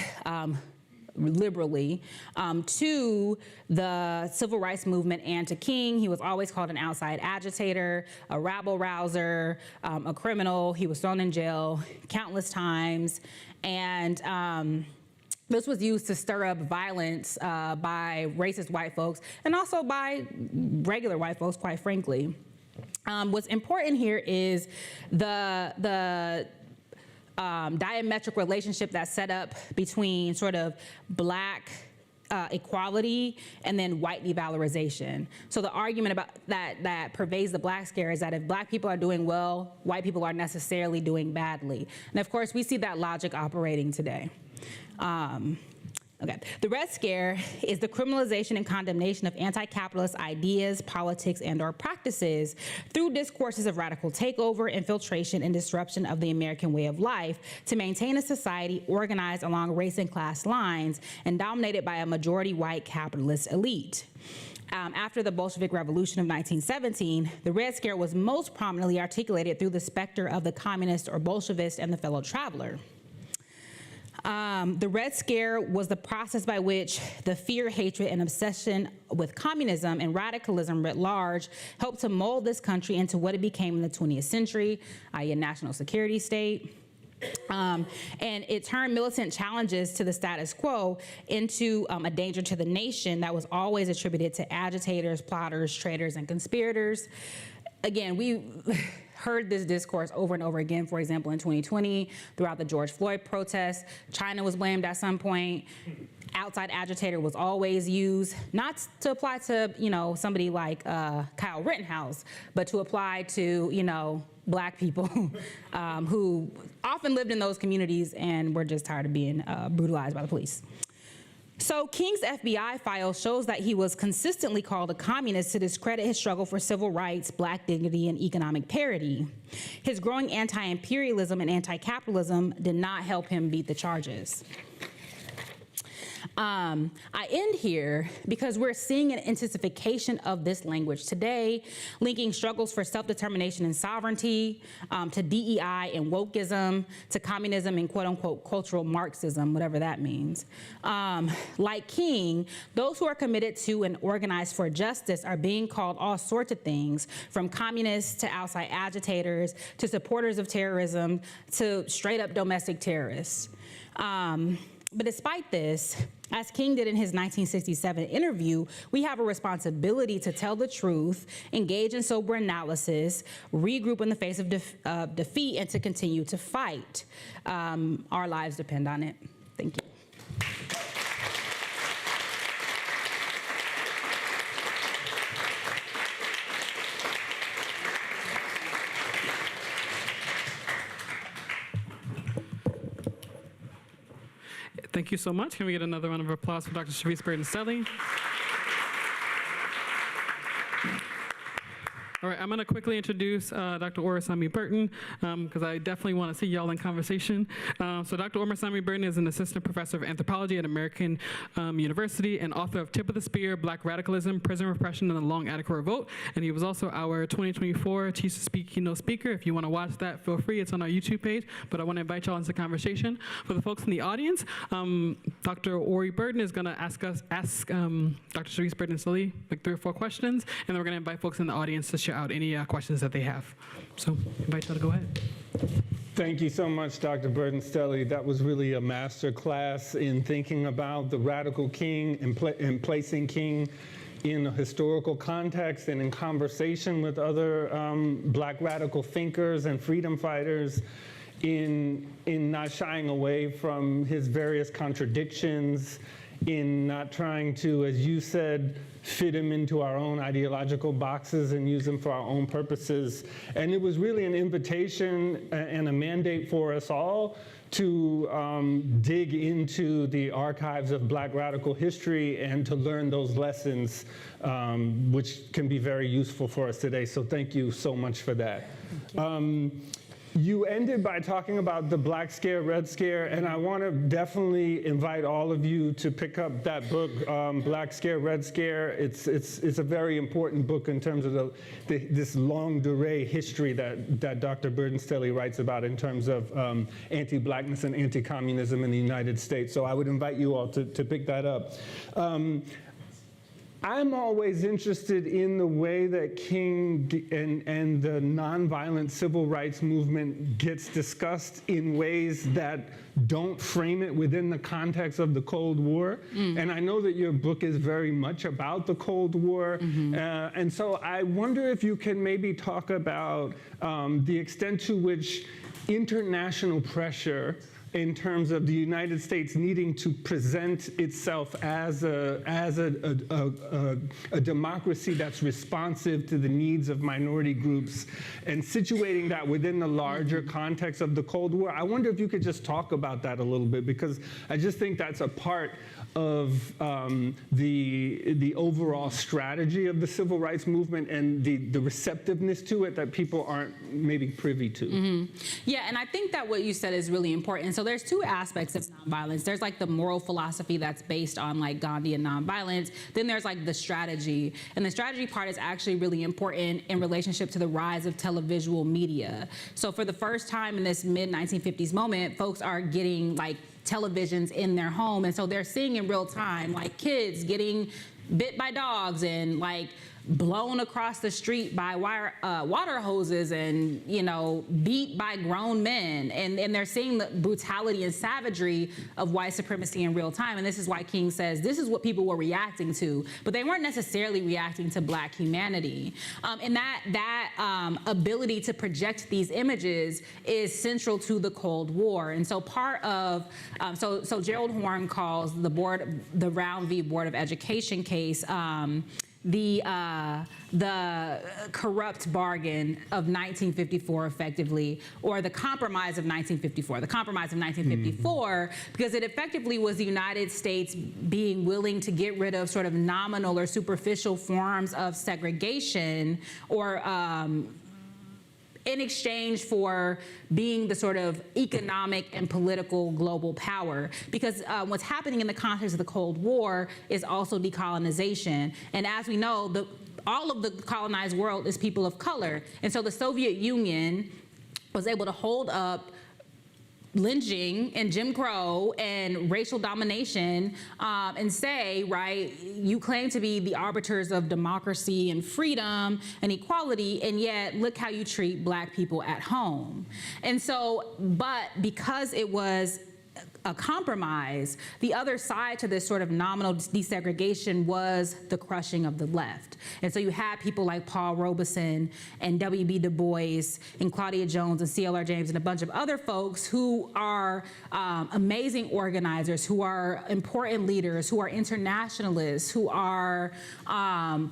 liberally to the civil rights movement and to King. He was always called an outside agitator, a rabble-rouser, a criminal. He was thrown in jail countless times. And this was used to stir up violence by racist white folks and also by regular white folks, quite frankly. What's important here is the diametric relationship that's set up between sort of Black equality and then white devalorization. So the argument about that pervades the Black Scare is that if Black people are doing well, white people are necessarily doing badly. And of course, we see that logic operating today. The Red Scare is the criminalization and condemnation of anti-capitalist ideas, politics, and/or practices through discourses of radical takeover, infiltration, and disruption of the American way of life to maintain a society organized along race and class lines and dominated by a majority white capitalist elite. After the Bolshevik Revolution of 1917, the Red Scare was most prominently articulated through the specter of the communist or Bolshevist and the fellow traveler. The Red Scare was the process by which the fear, hatred, and obsession with communism and radicalism writ large helped to mold this country into what it became in the 20th century, i.e. a national security state. And it turned militant challenges to the status quo into a danger to the nation that was always attributed to agitators, plotters, traitors, and conspirators. Again, we heard this discourse over and over again, for example, in 2020, throughout the George Floyd protests. China was blamed at some point. Outside agitator was always used, not to apply to, somebody like Kyle Rittenhouse, but to apply to, Black people who often lived in those communities and were just tired of being brutalized by the police. So King's FBI file shows that he was consistently called a communist to discredit his struggle for civil rights, Black dignity, and economic parity. His growing anti-imperialism and anti-capitalism did not help him beat the charges. I end here because we're seeing an intensification of this language today, linking struggles for self-determination and sovereignty to DEI and wokeism, to communism and quote-unquote cultural Marxism, whatever that means. Like King, those who are committed to and organized for justice are being called all sorts of things, from communists to outside agitators, to supporters of terrorism, to straight-up domestic terrorists. But despite this, as King did in his 1967 interview, we have a responsibility to tell the truth, engage in sober analysis, regroup in the face of defeat, and to continue to fight. Our lives depend on it. Thank you. Thank you so much. Can we get another round of applause for Dr. Charisse Burden-Stelly? All right, I'm going to quickly introduce Dr. Orisanmi Burton, because I definitely want to see y'all in conversation. So Dr. Orisanmi Burton is an assistant professor of anthropology at American University and author of Tip of the Spear, Black Radicalism, Prison Repression, and the Long Attica Revolt. And he was also our 2024 Teach to Speak keynote speaker. If you want to watch that, feel free. It's on our YouTube page. But I want to invite y'all into conversation. For the folks in the audience, Dr. Ori Burton is going to ask Dr. Charisse Burden-Stelly like 3 or 4 questions, and then we're going to invite folks in the audience to share out any questions that they have. So invite y'all to go ahead. Thank you so much, Dr. Burden-Stelly. That was really a master class in thinking about the radical King and placing King in a historical context and in conversation with other Black radical thinkers and freedom fighters, in not shying away from his various contradictions, in not trying to, as you said, fit him into our own ideological boxes and use them for our own purposes. And it was really an invitation and a mandate for us all to dig into the archives of Black radical history and to learn those lessons, which can be very useful for us today. So thank you so much for that. You ended by talking about the Black Scare, Red Scare, and I want to definitely invite all of you to pick up that book, Black Scare, Red Scare. It's a very important book in terms of this longue durée history that Dr. Burden-Stelly writes about in terms of anti-Blackness and anti-communism in the United States. So I would invite you all to pick that up. I'm always interested in the way that King and the nonviolent civil rights movement gets discussed in ways that don't frame it within the context of the Cold War. And I know that your book is very much about the Cold War. And so I wonder if you can maybe talk about the extent to which international pressure in terms of the United States needing to present itself as a democracy that's responsive to the needs of minority groups and situating that within the larger context of the Cold War. I wonder if you could just talk about that a little bit, because I just think that's a part of the overall strategy of the civil rights movement and the receptiveness to it that people aren't maybe privy to. Yeah, and I think that what you said is really important. So there's two aspects of nonviolence. There's like the moral philosophy that's based on like Gandhian nonviolence. Then there's like the strategy. And the strategy part is actually really important in relationship to the rise of televisual media. So for the first time in this mid-1950s moment, folks are getting like televisions in their home. And so they're seeing in real time, like kids getting bit by dogs and like blown across the street by water hoses and, you know, beat by grown men. And they're seeing the brutality and savagery of white supremacy in real time. And this is why King says this is what people were reacting to, but they weren't necessarily reacting to Black humanity. And that ability to project these images is central to the Cold War. And so part of, so Gerald Horne calls the Round v. Board of Education case, the corrupt bargain of 1954 effectively, or the compromise of 1954. The compromise of 1954, because it effectively was the United States being willing to get rid of sort of nominal or superficial forms of segregation, or in exchange for being the sort of economic and political global power. Because what's happening in the context of the Cold War is also decolonization. And as we know, all of the colonized world is people of color. And so the Soviet Union was able to hold up lynching and Jim Crow and racial domination and say, right, you claim to be the arbiters of democracy and freedom and equality, and yet look how you treat Black people at home. And so, but because it was a compromise, the other side to this sort of nominal desegregation was the crushing of the left. And so you had people like Paul Robeson and W.B. Du Bois and Claudia Jones and C.L.R. James and a bunch of other folks who are amazing organizers, who are important leaders, who are internationalists, who are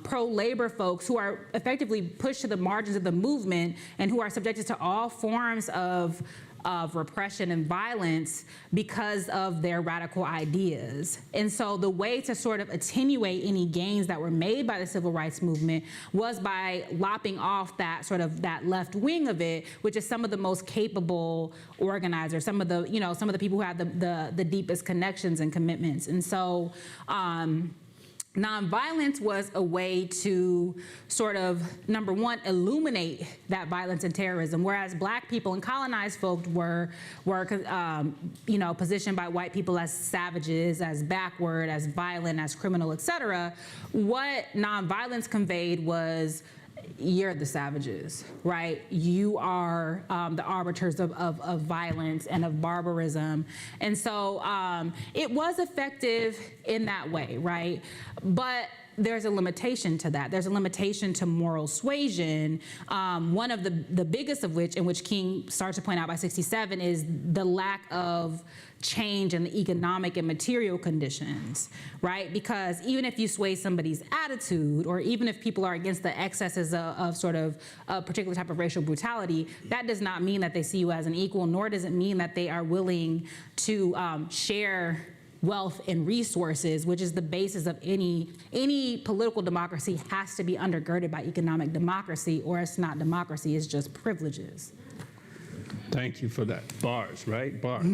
pro-labor folks, who are effectively pushed to the margins of the movement and who are subjected to all forms of repression and violence because of their radical ideas. And so the way to sort of attenuate any gains that were made by the civil rights movement was by lopping off that sort of that left wing of it, which is some of the most capable organizers, some of the people who have the deepest connections and commitments. And so nonviolence was a way to sort of, number one, illuminate that violence and terrorism, whereas Black people and colonized folk were positioned by white people as savages, as backward, as violent, as criminal, et cetera. What nonviolence conveyed was, you're the savages, right? You are the arbiters of violence and of barbarism. And so it was effective in that way, right? But there's a limitation to that. There's a limitation to moral suasion. One of the biggest of which, in which King starts to point out by 1967, is the lack of change in the economic and material conditions, right? Because even if you sway somebody's attitude, or even if people are against the excesses of sort of a particular type of racial brutality, that does not mean that they see you as an equal, nor does it mean that they are willing to share wealth and resources, which is the basis of any political democracy, has to be undergirded by economic democracy, or it's not democracy, it's just privileges. Thank you for that. Bars, right? Bars.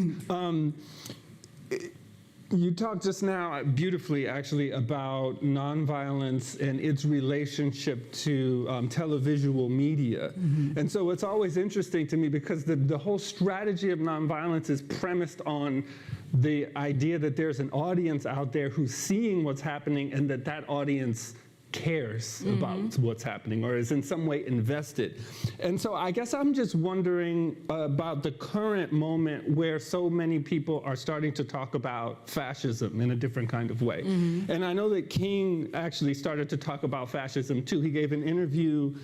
You talked just now beautifully, actually, about nonviolence and its relationship to televisual media. And so it's always interesting to me because the whole strategy of nonviolence is premised on the idea that there's an audience out there who's seeing what's happening and that audience cares about what's happening or is in some way invested. And so I guess I'm just wondering about the current moment where so many people are starting to talk about fascism in a different kind of way. And I know that King actually started to talk about fascism too. He gave an interview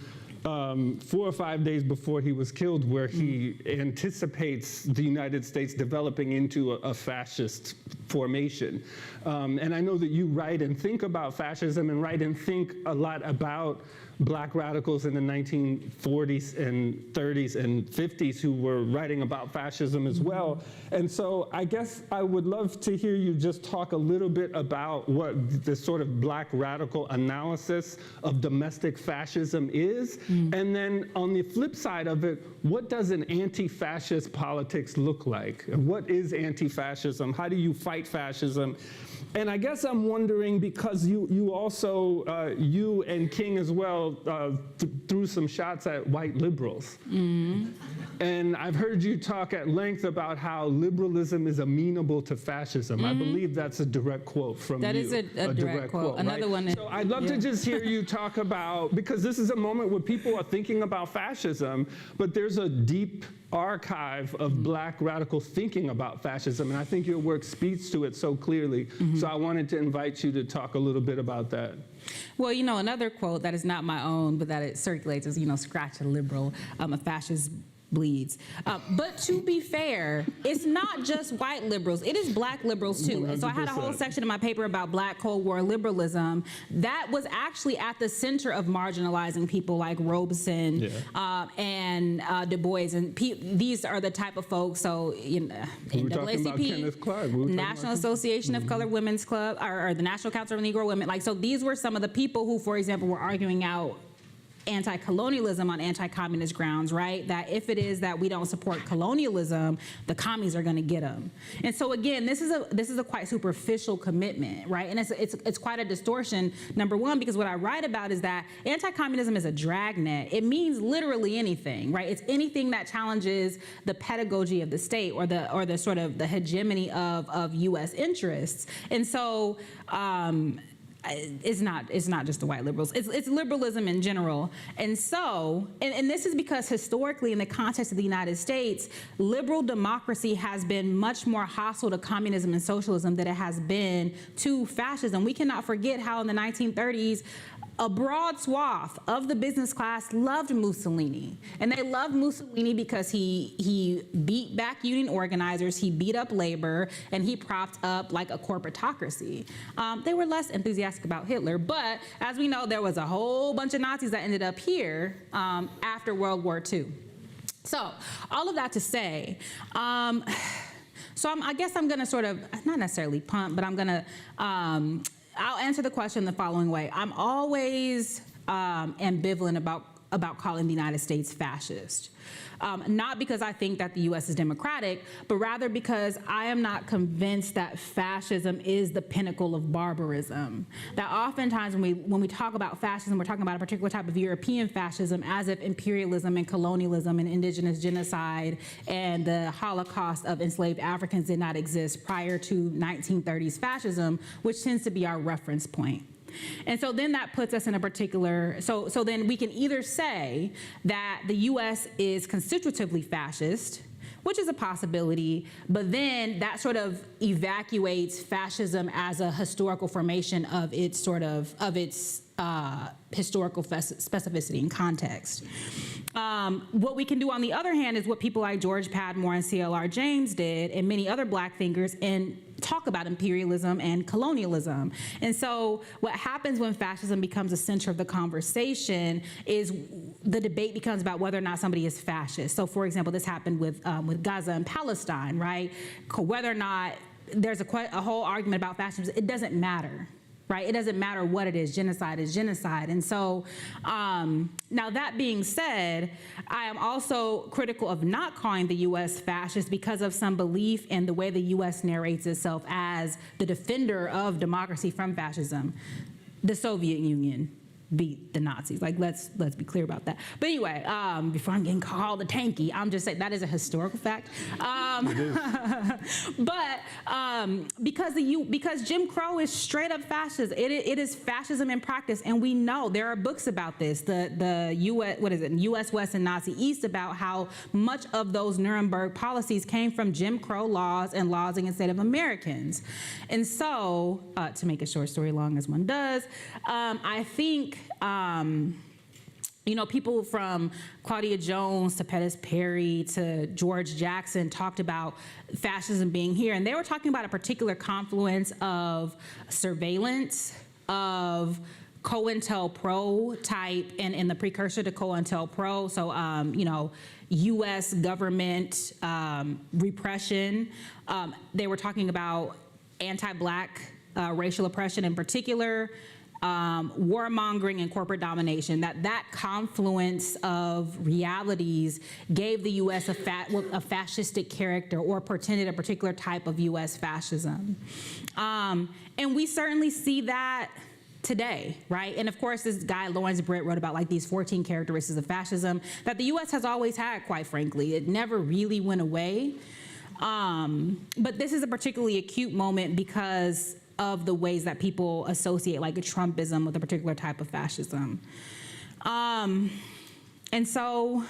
4 or 5 days before he was killed where he anticipates the United States developing into a fascist formation. And I know that you write and think about fascism and write and think a lot about Black radicals in the 1940s and 30s and 50s who were writing about fascism as well. And so I guess I would love to hear you just talk a little bit about what the sort of Black radical analysis of domestic fascism is. And then on the flip side of it, what does an anti-fascist politics look like? What is anti-fascism? How do you fight fascism? And I guess I'm wondering, because you also, you and King as well, threw some shots at white liberals. And I've heard you talk at length about how liberalism is amenable to fascism. I believe that's a direct quote from you. That is a direct quote. Another right? one is, so I'd love to just hear you talk about, because this is a moment where people are thinking about fascism, but there's a deep archive of Black radical thinking about fascism, and I think your work speaks to it so clearly. So I wanted to invite you to talk a little bit about that. well, you know, another quote that is not my own, but that it circulates is, you know, scratch a liberal, a fascist bleeds. But to be fair, it's not just white liberals, it is Black liberals too. And so I had a whole section in my paper about Black Cold War liberalism that was actually at the center of marginalizing people like Robeson and Du Bois. And these are the type of folks, so you know, NAACP, National Association of Colored Women's Club, or the National Council of Negro Women. Like, so these were some of the people who, for example, were arguing out anti-colonialism on anti-communist grounds, right? That if it is that we don't support colonialism, the commies are going to get them. And so again, this is a quite superficial commitment, right? And it's quite a distortion. Number one, because what I write about is that anti-communism is a dragnet. It means literally anything, right? It's anything that challenges the pedagogy of the state or the sort of the hegemony of U.S. interests. And so it's not just the white liberals, it's liberalism in general. And so, and this is because historically in the context of the United States, liberal democracy has been much more hostile to communism and socialism than it has been to fascism. We cannot forget how in the 1930s, a broad swath of the business class loved Mussolini. And they loved Mussolini because he beat back union organizers, he beat up labor, and he propped up like a corporatocracy. They were less enthusiastic about Hitler, but as we know, there was a whole bunch of Nazis that ended up here after World War II. So all of that to say, I guess I'm gonna sort of, not necessarily punt, but I'm gonna, I'll answer the question the following way. I'm always ambivalent about calling the United States fascist. Not because I think that the U.S. is democratic, but rather because I am not convinced that fascism is the pinnacle of barbarism. That oftentimes when we talk about fascism, we're talking about a particular type of European fascism, as if imperialism and colonialism and indigenous genocide and the Holocaust of enslaved Africans did not exist prior to 1930s fascism, which tends to be our reference point. And so then that puts us in a particular, so then we can either say that the U.S. is constitutively fascist, which is a possibility, but then that sort of evacuates fascism as a historical formation of its historical specificity and context. What we can do on the other hand is what people like George Padmore and C.L.R. James did, and many other Black thinkers, and talk about imperialism and colonialism. And so what happens when fascism becomes the center of the conversation is the debate becomes about whether or not somebody is fascist. So for example, this happened with Gaza and Palestine, right? Whether or not there's a whole argument about fascism, it doesn't matter. right? It doesn't matter what it is. Genocide is genocide. And so now that being said, I am also critical of not calling the U.S. fascist because of some belief in the way the U.S. narrates itself as the defender of democracy from fascism. The Soviet Union beat the Nazis. Like, let's be clear about that. But anyway, before I'm getting called a tanky, I'm just saying that is a historical fact. But because Jim Crow is straight up fascism, it is fascism in practice, and we know there are books about this. The U.S. West and Nazi East, about how much of those Nuremberg policies came from Jim Crow laws and laws against Native Americans. And so, to make a short story long as one does, I think people from Claudia Jones to Pettis Perry to George Jackson talked about fascism being here, and they were talking about a particular confluence of surveillance, of COINTELPRO type, and the precursor to COINTELPRO, so U.S. government repression. They were talking about anti-Black racial oppression in particular, warmongering and corporate domination. That confluence of realities gave the U.S. a fascistic character, or portended a particular type of U.S. fascism. And we certainly see that today, right? And of course, this guy, Lawrence Britt, wrote about like these 14 characteristics of fascism that the U.S. has always had, quite frankly. It never really went away. But this is a particularly acute moment because of the ways that people associate like a Trumpism with a particular type of fascism. And so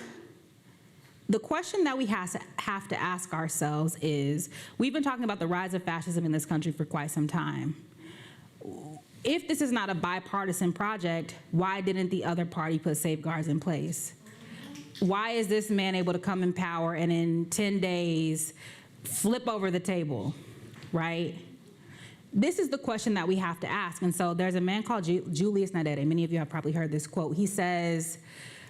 the question that we have to ask ourselves is, we've been talking about the rise of fascism in this country for quite some time. If this is not a bipartisan project, why didn't the other party put safeguards in place? Why is this man able to come in power and in 10 days flip over the table, right? This is the question that we have to ask. And so there's a man called Julius Nyerere. Many of you have probably heard this quote. He says,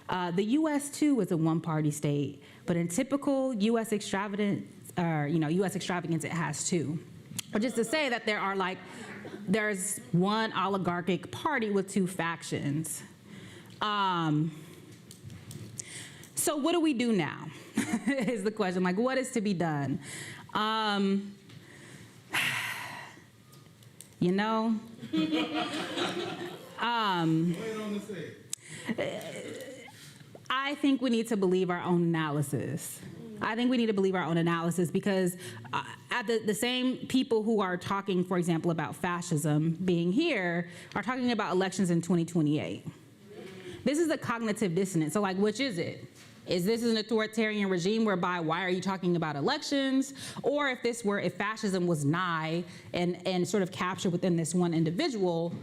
the U.S. too is a one-party state, but in typical U.S. extravagance, it has two. Which is to say that there's one oligarchic party with two factions. So what do we do now? Is the question. Like, what is to be done? I think we need to believe our own analysis. Because the same people who are talking, for example, about fascism being here are talking about elections in 2028. This is a cognitive dissonance. So, like, which is it? Is this an authoritarian regime whereby why are you talking about elections? Or if fascism was nigh and sort of captured within this one individual,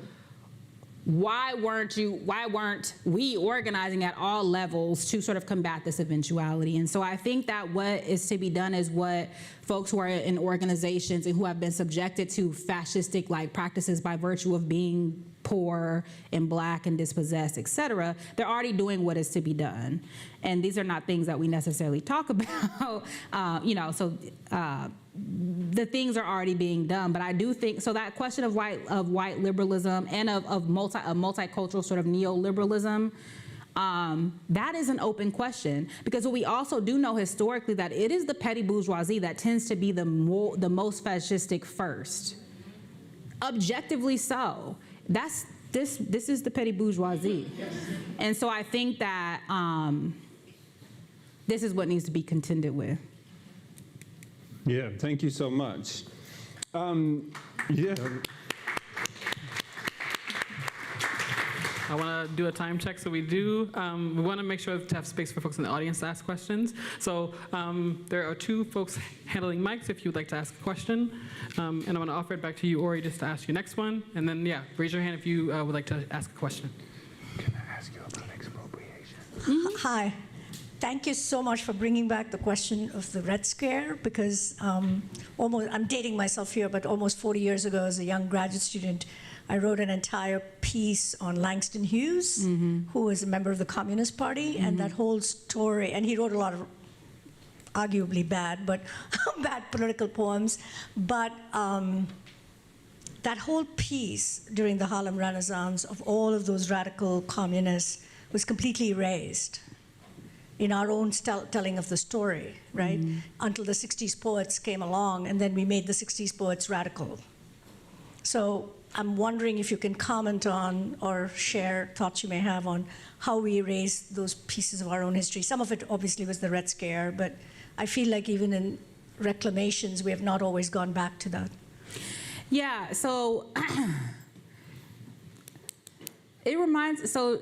why weren't we organizing at all levels to sort of combat this eventuality? And so I think that what is to be done is what folks who are in organizations and who have been subjected to fascistic like practices by virtue of being poor and Black and dispossessed, et cetera, they're already doing what is to be done. And these are not things that we necessarily talk about, the things are already being done. But I do think, so that question of white liberalism and of multicultural sort of neoliberalism, that is an open question, because what we also do know historically that it is the petty bourgeoisie that tends to be the most fascistic first. Objectively so. This is the petty bourgeoisie. And so I think that this is what needs to be contended with. Yeah, thank you so much. Yeah. I want to do a time check, so we want to make sure to have space for folks in the audience to ask questions. So there are two folks handling mics if you'd like to ask a question. And I want to offer it back to you, Ori, just to ask your next one. And then, yeah, raise your hand if you would like to ask a question. Can I ask you about expropriation? Hi. Thank you so much for bringing back the question of the Red Scare, because I'm dating myself here, but almost 40 years ago as a young graduate student, I wrote an entire piece on Langston Hughes, who was a member of the Communist Party, and that whole story, and he wrote a lot of arguably bad political poems, but that whole piece during the Harlem Renaissance of all of those radical communists was completely erased in our own telling of the story, right? Until the 60s poets came along, and then we made the 60s poets radical. So I'm wondering if you can comment on or share thoughts you may have on how we erased those pieces of our own history. Some of it obviously was the Red Scare, but I feel like even in reclamations, we have not always gone back to that. Yeah, so it reminds, so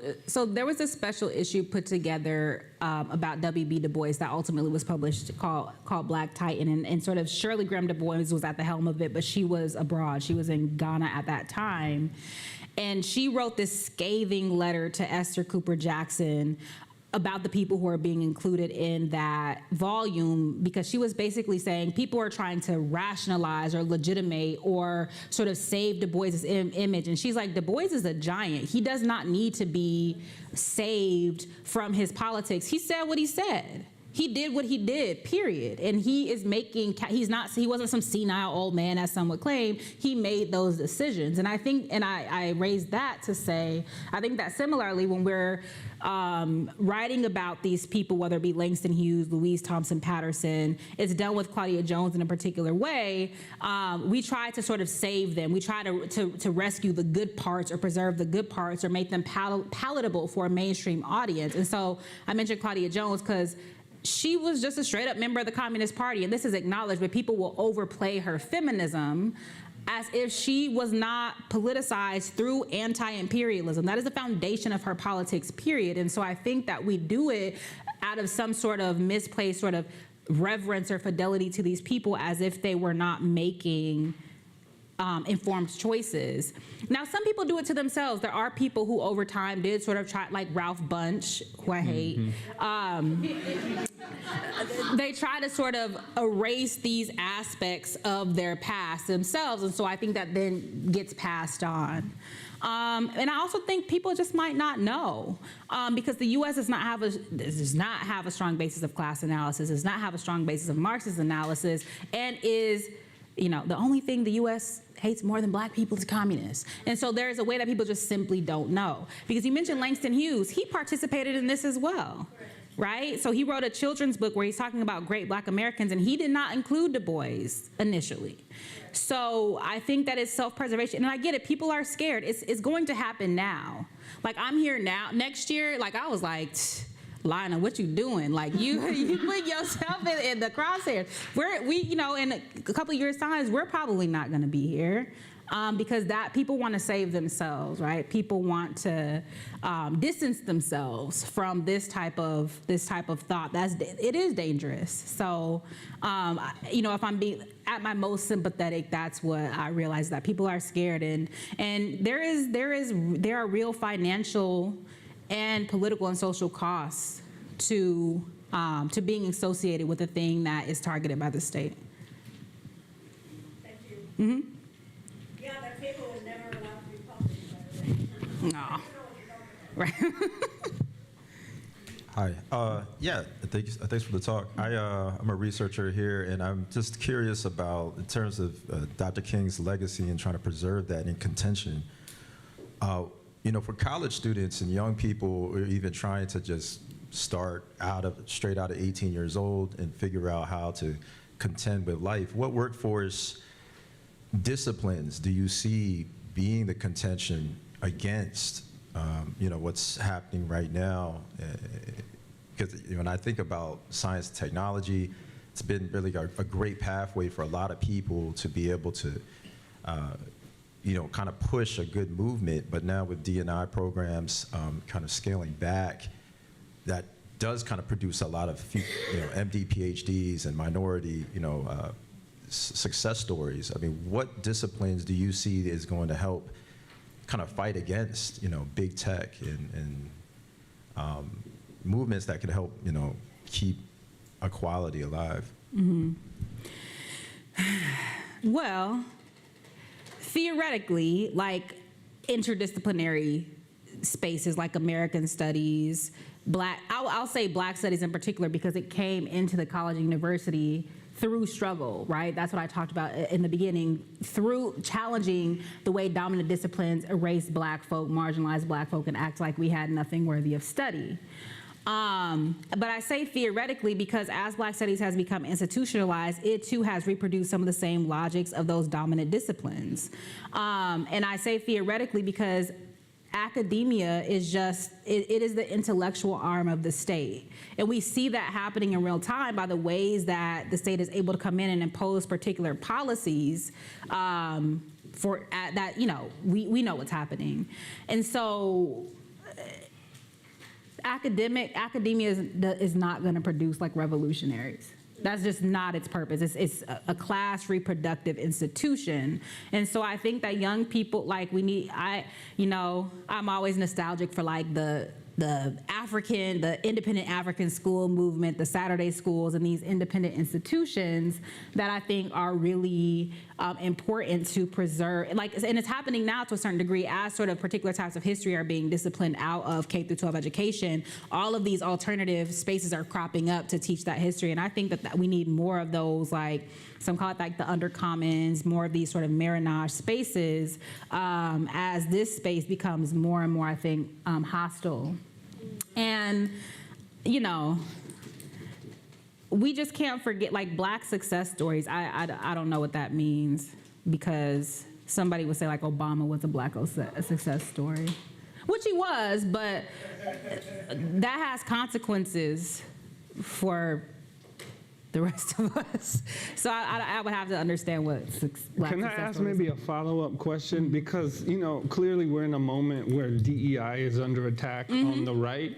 there was a special issue put together about W.B. Du Bois that ultimately was published called Black Titan, and sort of Shirley Graham Du Bois was at the helm of it, but she was abroad. She was in Ghana at that time. And she wrote this scathing letter to Esther Cooper Jackson about the people who are being included in that volume, because she was basically saying people are trying to rationalize or legitimate or sort of save Du Bois's image. And she's like, Du Bois is a giant. He does not need to be saved from his politics. He said what he said. He did what he did, period. And he is making, he wasn't some senile old man, as some would claim. He made those decisions. And I think, and I raised that to say, I think that similarly, when we're writing about these people, whether it be Langston Hughes, Louise Thompson Patterson, it's done with Claudia Jones in a particular way, we try to sort of save them. We try to rescue the good parts or preserve the good parts or make them palatable for a mainstream audience. And so I mentioned Claudia Jones because she was just a straight up member of the Communist Party, and this is acknowledged, but people will overplay her feminism as if she was not politicized through anti-imperialism. That is the foundation of her politics, period. And so I think that we do it out of some sort of misplaced sort of reverence or fidelity to these people as if they were not making informed choices. Now, some people do it to themselves. There are people who over time did sort of try, like Ralph Bunche, who I hate. They try to sort of erase these aspects of their past themselves, and so I think that then gets passed on. And I also think people just might not know, because the U.S. does not have a strong basis of class analysis, does not have a strong basis of Marxist analysis, and is, the only thing the U.S. hates more than black people is communists. And so there's a way that people just simply don't know. Because you mentioned Langston Hughes, he participated in this as well, right? So he wrote a children's book where he's talking about great black Americans, and he did not include Du Bois initially. So I think that it's self-preservation, and I get it, people are scared. It's going to happen now. Like, I'm here now, next year, like I was like, Lina, what you doing? Like, you put yourself in the crosshairs. In a couple of years' time, we're probably not going to be here, because that people want to save themselves, right? People want to distance themselves from this type of thought. It is dangerous. So, if I'm being at my most sympathetic, that's what I realize, that people are scared, and there are real financial and political and social costs to being associated with a thing that is targeted by the state. Thank you. Mm-hmm. Yeah, that paper was never allowed to be published, by the way. No. Right. Hi. Thanks for the talk. I'm a researcher here, and I'm just curious about, in terms of Dr. King's legacy and trying to preserve that in contention. For college students and young people, or even trying to just start straight out of 18 years old and figure out how to contend with life, what workforce disciplines do you see being the contention against, what's happening right now? Because when I think about science and technology, it's been really a great pathway for a lot of people to be able to kind of push a good movement, but now with D&I programs kind of scaling back, that does kind of produce a lot of MD, PhDs and minority, success stories. I mean, what disciplines do you see is going to help kind of fight against, big tech and movements that can help, keep equality alive? Mm-hmm. Well, theoretically, like interdisciplinary spaces like American Studies, I'll say Black Studies in particular, because it came into the college and university through struggle, right? That's what I talked about in the beginning, through challenging the way dominant disciplines erase Black folk, marginalize Black folk, and act like we had nothing worthy of study. But I say theoretically because as Black studies has become institutionalized, it too has reproduced some of the same logics of those dominant disciplines. And I say theoretically because academia is just, it is the intellectual arm of the state. And we see that happening in real time by the ways that the state is able to come in and impose particular policies for that, you know, we know what's happening. And so academia is not going to produce like revolutionaries. That's just not its purpose. It's a class reproductive institution. And so I think that young people, like I'm always nostalgic for like the independent African school movement, the Saturday schools, and these independent institutions that I think are really important to preserve. And it's happening now to a certain degree as sort of particular types of history are being disciplined out of K through 12 education. All of these alternative spaces are cropping up to teach that history. And I think that we need more of those, like some call it like the undercommons, more of these sort of marinage spaces as this space becomes more and more, I think, hostile. And, you know, we just can't forget, like, Black success stories. I don't know what that means, because somebody would say, like, Obama was a Black success story, which he was, but that has consequences for the rest of us. So I would have to understand what Black Can I success ask stories maybe a follow-up question? Because, you know, clearly we're in a moment where DEI is under attack on the right,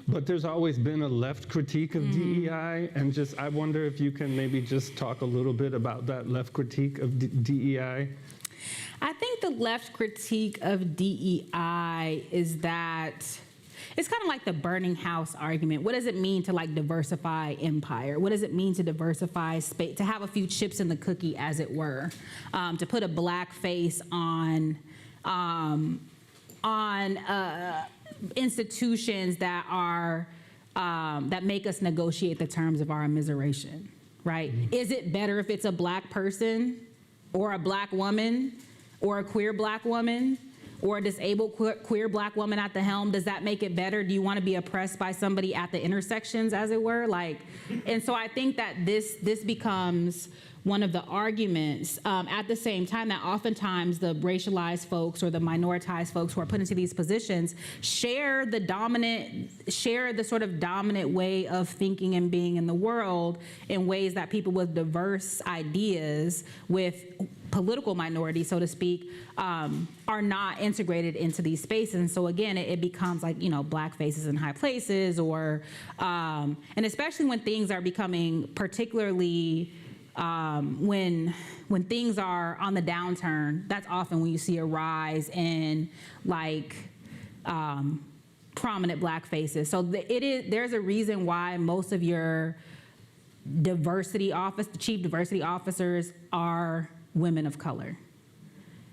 but there's always been a left critique of DEI, and just I wonder if you can maybe just talk a little bit about that left critique of DEI. I think the left critique of DEI is that it's kind of like the burning house argument. What does it mean to like diversify empire? What does it mean to diversify space, to have a few chips in the cookie, as it were, to put a Black face on institutions that are that make us negotiate the terms of our immiseration, right? Is it better if it's a Black person, or a Black woman, or a queer Black woman, or a disabled queer Black woman at the helm? Does that make it better? Do you want to be oppressed by somebody at the intersections, as it were? And so I think that this becomes one of the arguments at the same time that oftentimes the racialized folks or the minoritized folks who are put into these positions share the sort of dominant way of thinking and being in the world in ways that people with diverse ideas, with political minority, so to speak, are not integrated into these spaces. And so again, it becomes like, you know, Black faces in high places, or, and especially when things are becoming particularly, when things are on the downturn, that's often when you see a rise in like prominent Black faces. So there's a reason why most of your chief diversity officers are women of color,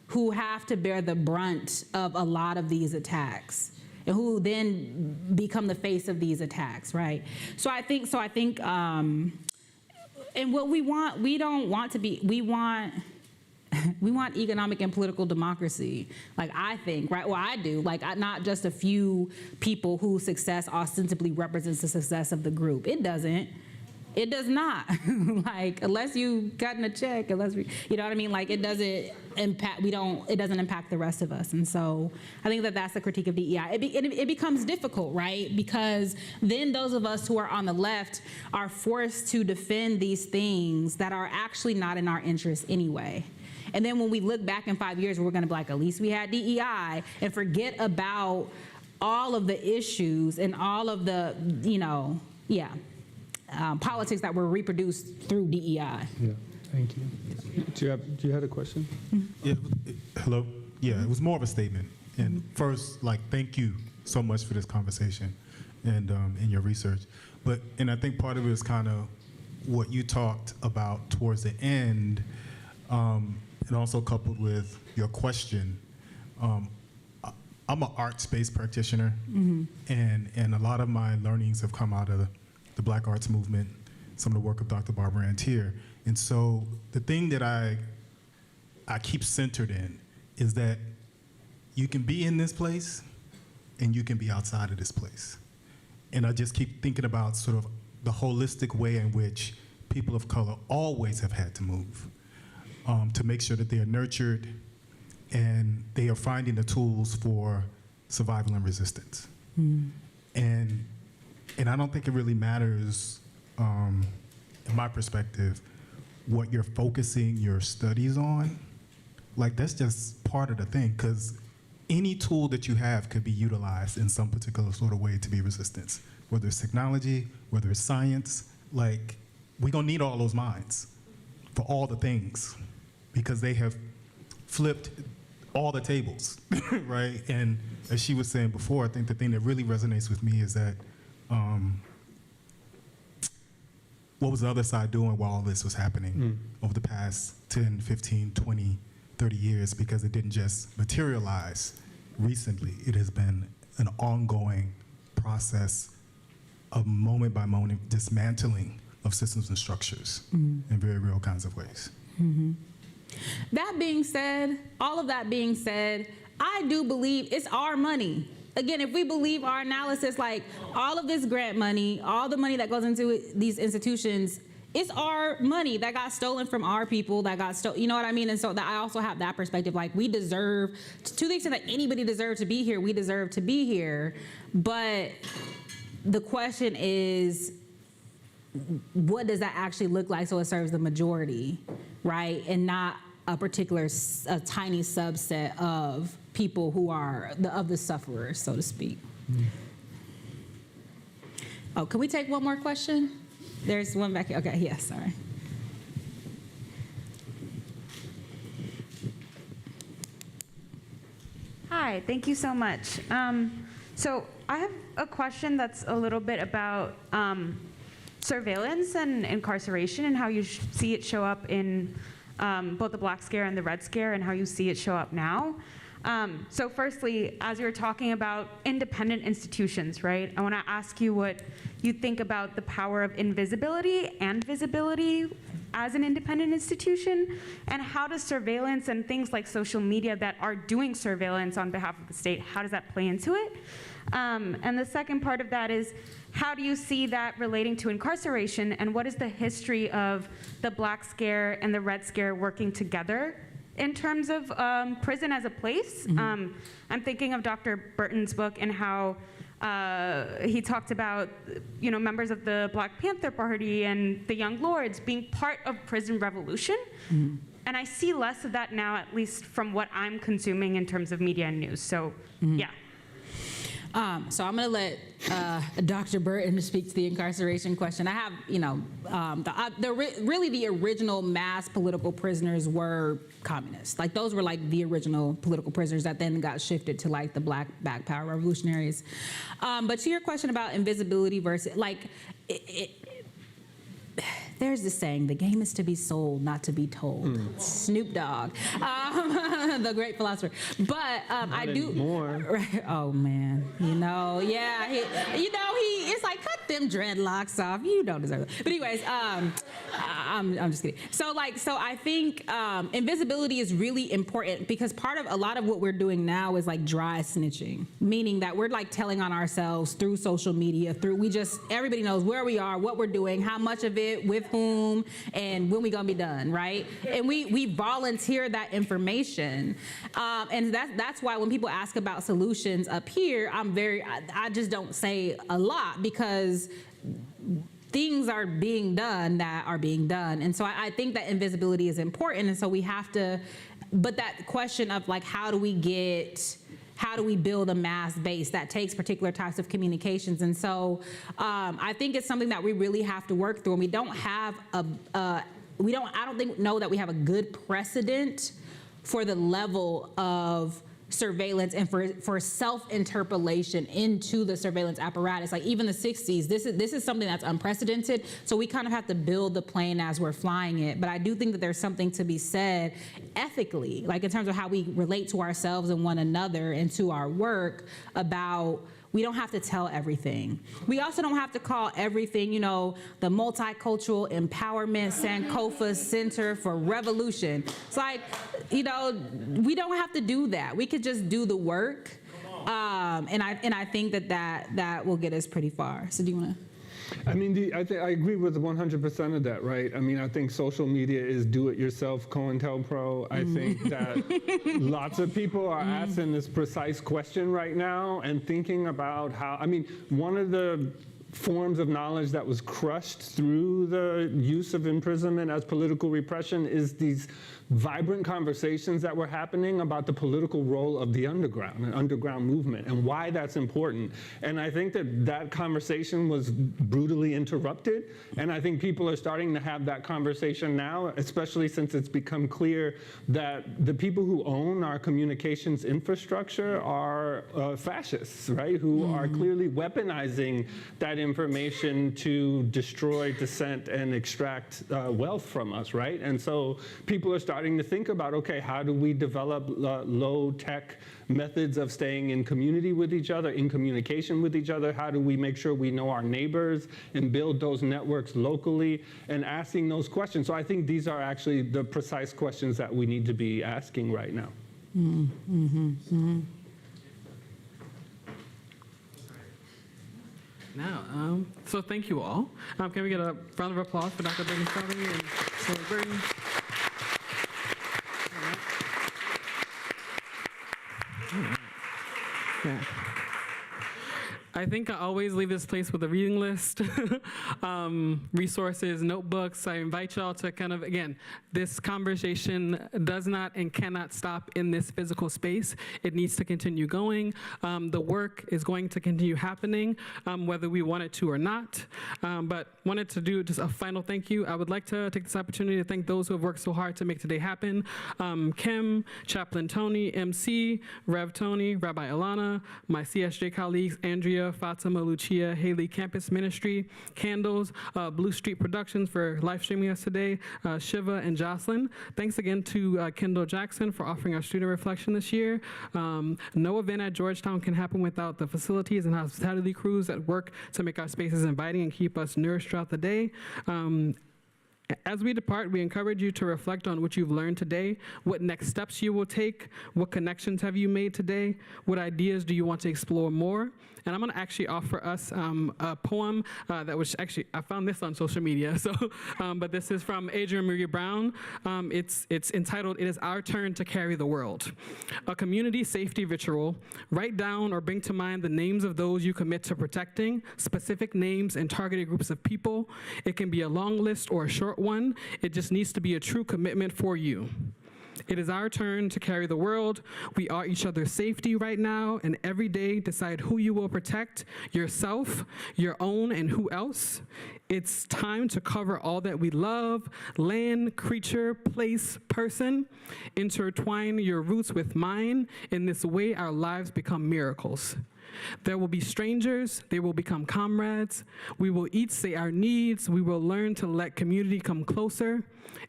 who have to bear the brunt of a lot of these attacks, and who then become the face of these attacks, right? So I think, and what we want economic and political democracy. Like, I think, right? Well, I do. Like, not just a few people whose success ostensibly represents the success of the group. It doesn't. It does not. Like, unless you cutting a check, you know what I mean? Like, it doesn't impact, it doesn't impact the rest of us. And so I think that that's the critique of DEI. It becomes difficult, right? Because then those of us who are on the left are forced to defend these things that are actually not in our interest anyway. And then when we look back in 5 years, we're gonna be like, at least we had DEI, and forget about all of the issues and all of the, you know, politics that were reproduced through DEI. Yeah, thank you. Do you have a question? Yeah, hello? Yeah, it was more of a statement. And first, like, thank you so much for this conversation and your research. And I think part of it is kind of what you talked about towards the end, and also coupled with your question. I'm an arts-based practitioner, and a lot of my learnings have come out of the Black arts movement, some of the work of Dr. Barbara Ann Tier. And so the thing that I keep centered in is that you can be in this place and you can be outside of this place. And I just keep thinking about sort of the holistic way in which people of color always have had to move to make sure that they are nurtured and they are finding the tools for survival and resistance. And I don't think it really matters, in my perspective, what you're focusing your studies on. Like, that's just part of the thing, because any tool that you have could be utilized in some particular sort of way to be resistance, whether it's technology, whether it's science. Like, we're gonna need all those minds for all the things, because they have flipped all the tables, right? And as she was saying before, I think the thing that really resonates with me is that what was the other side doing while all this was happening over the past 10, 15, 20, 30 years, because it didn't just materialize recently. It has been an ongoing process of moment by moment dismantling of systems and structures in very real kinds of ways. That being said, all of that being said, I do believe it's our money. Again, if we believe our analysis, like all of this grant money, all the money that goes into these institutions, it's our money that got stolen from our people, that got stolen, you know what I mean? And so that I also have that perspective, like we deserve, to the extent that anybody deserves to be here, we deserve to be here. But the question is, what does that actually look like so it serves the majority, right? And not a particular, a tiny subset of people who are of the sufferers, so to speak. Oh, can we take one more question? There's one back here. Okay, yes, sorry. Hi, thank you so much. So I have a question that's a little bit about surveillance and incarceration and how you see it show up in both the Black Scare and the Red Scare, and how you see it show up now. So firstly, as you're talking about independent institutions, right, I want to ask you what you think about the power of invisibility and visibility as an independent institution, and how does surveillance and things like social media that are doing surveillance on behalf of the state, how does that play into it? And the second part of that is, how do you see that relating to incarceration, and what is the history of the Black Scare and the Red Scare working together in terms of prison as a place? I'm thinking of Dr. Burton's book and how he talked about, you know, members of the Black Panther Party and the Young Lords being part of prison revolution. And I see less of that now, at least from what I'm consuming in terms of media and news. So, yeah. So I'm going to let Dr. Burton speak to the incarceration question. I have, you know, really the original mass political prisoners were communists. Like those were like the original political prisoners that then got shifted to like the Black Power revolutionaries. But to your question about invisibility versus like, there's this saying, the game is to be sold, not to be told. Snoop Dogg, the great philosopher. But I do. Right, oh man, you know, yeah, it's like cut them dreadlocks off. You don't deserve it. But anyways, I'm just kidding. So I think invisibility is really important, because part of a lot of what we're doing now is like dry snitching, meaning that we're like telling on ourselves through social media, everybody knows where we are, what we're doing, how much of it, with whom, and when we gonna be done, right? And we volunteer that information, and that's why when people ask about solutions up here, I just don't say a lot, because things are being done that are being done. And so I think that invisibility is important, and so we have to, but that question of like, how do we build a mass base that takes particular types of communications? And so I think it's something that we really have to work through. And we don't have I don't know that we have a good precedent for the level of surveillance and for self-interpolation into the surveillance apparatus. Like even the 60s, this is something that's unprecedented. So we kind of have to build the plane as we're flying it. But I do think that there's something to be said ethically, like in terms of how we relate to ourselves and one another and to our work, about We don't have to tell everything. We also don't have to call everything, you know, the Multicultural Empowerment Sankofa Center for Revolution. It's like, you know, we don't have to do that. We could just do the work. And I think that will get us pretty far. So do you want to? I mean, I agree with 100% of that, right? I mean, I think social media is do-it-yourself, COINTELPRO. I think that lots of people are asking this precise question right now and thinking about how, I mean, one of the forms of knowledge that was crushed through the use of imprisonment as political repression is these vibrant conversations that were happening about the political role of the underground and underground movement and why that's important. And I think that conversation was brutally interrupted. And I think people are starting to have that conversation now, especially since it's become clear that the people who own our communications infrastructure are fascists, right? Who are clearly weaponizing that information to destroy dissent and extract wealth from us, right? And so people are starting to think about, okay, how do we develop low-tech methods of staying in community with each other, in communication with each other? How do we make sure we know our neighbors and build those networks locally and asking those questions? So I think these are actually the precise questions that we need to be asking right now. Now, so thank you all. Can we get a round of applause for Dr. Burden-Stelly and Dr. Burton? Yeah. I think I always leave this place with a reading list, resources, notebooks. I invite y'all to kind of, again, this conversation does not and cannot stop in this physical space. It needs to continue going. The work is going to continue happening, whether we want it to or not. But wanted to do just a final thank you. I would like to take this opportunity to thank those who have worked so hard to make today happen. Kim, Chaplain Tony, MC, Rev Tony, Rabbi Alana, my CSJ colleagues, Andrea, Fatima, Lucia, Haley Campus Ministry, Candles, Blue Street Productions for live streaming us today, Shiva and Jocelyn. Thanks again to Kendall Jackson for offering our student reflection this year. No event at Georgetown can happen without the facilities and hospitality crews that work to make our spaces inviting and keep us nourished throughout the day. As we depart, we encourage you to reflect on what you've learned today, what next steps you will take, what connections have you made today, what ideas do you want to explore more. And I'm going to actually offer us a poem that was actually, I found this on social media, so, but this is from Adrienne Marie Brown. It's entitled, "It is Our Turn to Carry the World." A community safety ritual. Write down or bring to mind the names of those you commit to protecting, specific names and targeted groups of people. It can be a long list or a short one. It just needs to be a true commitment for you. It is our turn to carry the world. We are each other's safety right now, and every day decide who you will protect, yourself, your own, and who else. It's time to cover all that we love, land, creature, place, person. Intertwine your roots with mine. In this way, our lives become miracles. There will be strangers, they will become comrades. We will each say our needs. We will learn to let community come closer.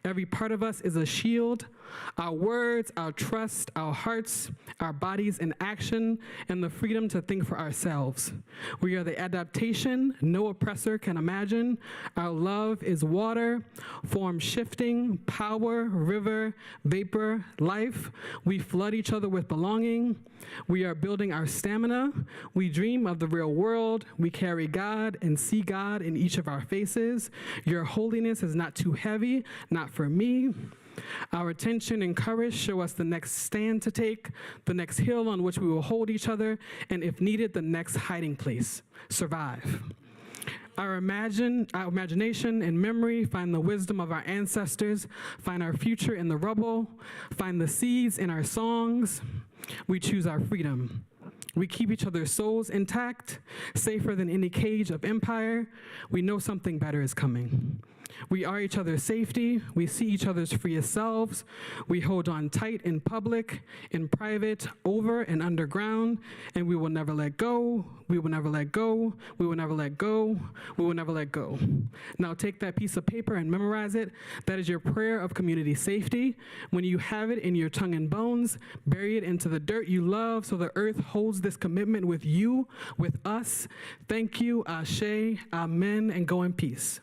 Every part of us is a shield. Our words, our trust, our hearts, our bodies in action, and the freedom to think for ourselves. We are the adaptation no oppressor can imagine. Our love is water, form shifting, power, river, vapor, life. We flood each other with belonging. We are building our stamina. We dream of the real world. We carry God and see God in each of our faces. Your holiness is not too heavy, not for me. Our attention and courage show us the next stand to take, the next hill on which we will hold each other, and if needed, the next hiding place. Survive. Our imagination and memory find the wisdom of our ancestors, find our future in the rubble, find the seeds in our songs. We choose our freedom. We keep each other's souls intact, safer than any cage of empire. We know something better is coming. We are each other's safety. We see each other's freest selves. We hold on tight in public, in private, over and underground, and we will never let go. We will never let go. We will never let go. We will never let go. Now take that piece of paper and memorize it. That is your prayer of community safety. When you have it in your tongue and bones, bury it into the dirt you love so the earth holds this commitment with you, with us. Thank you, Ashe, Amen, and go in peace.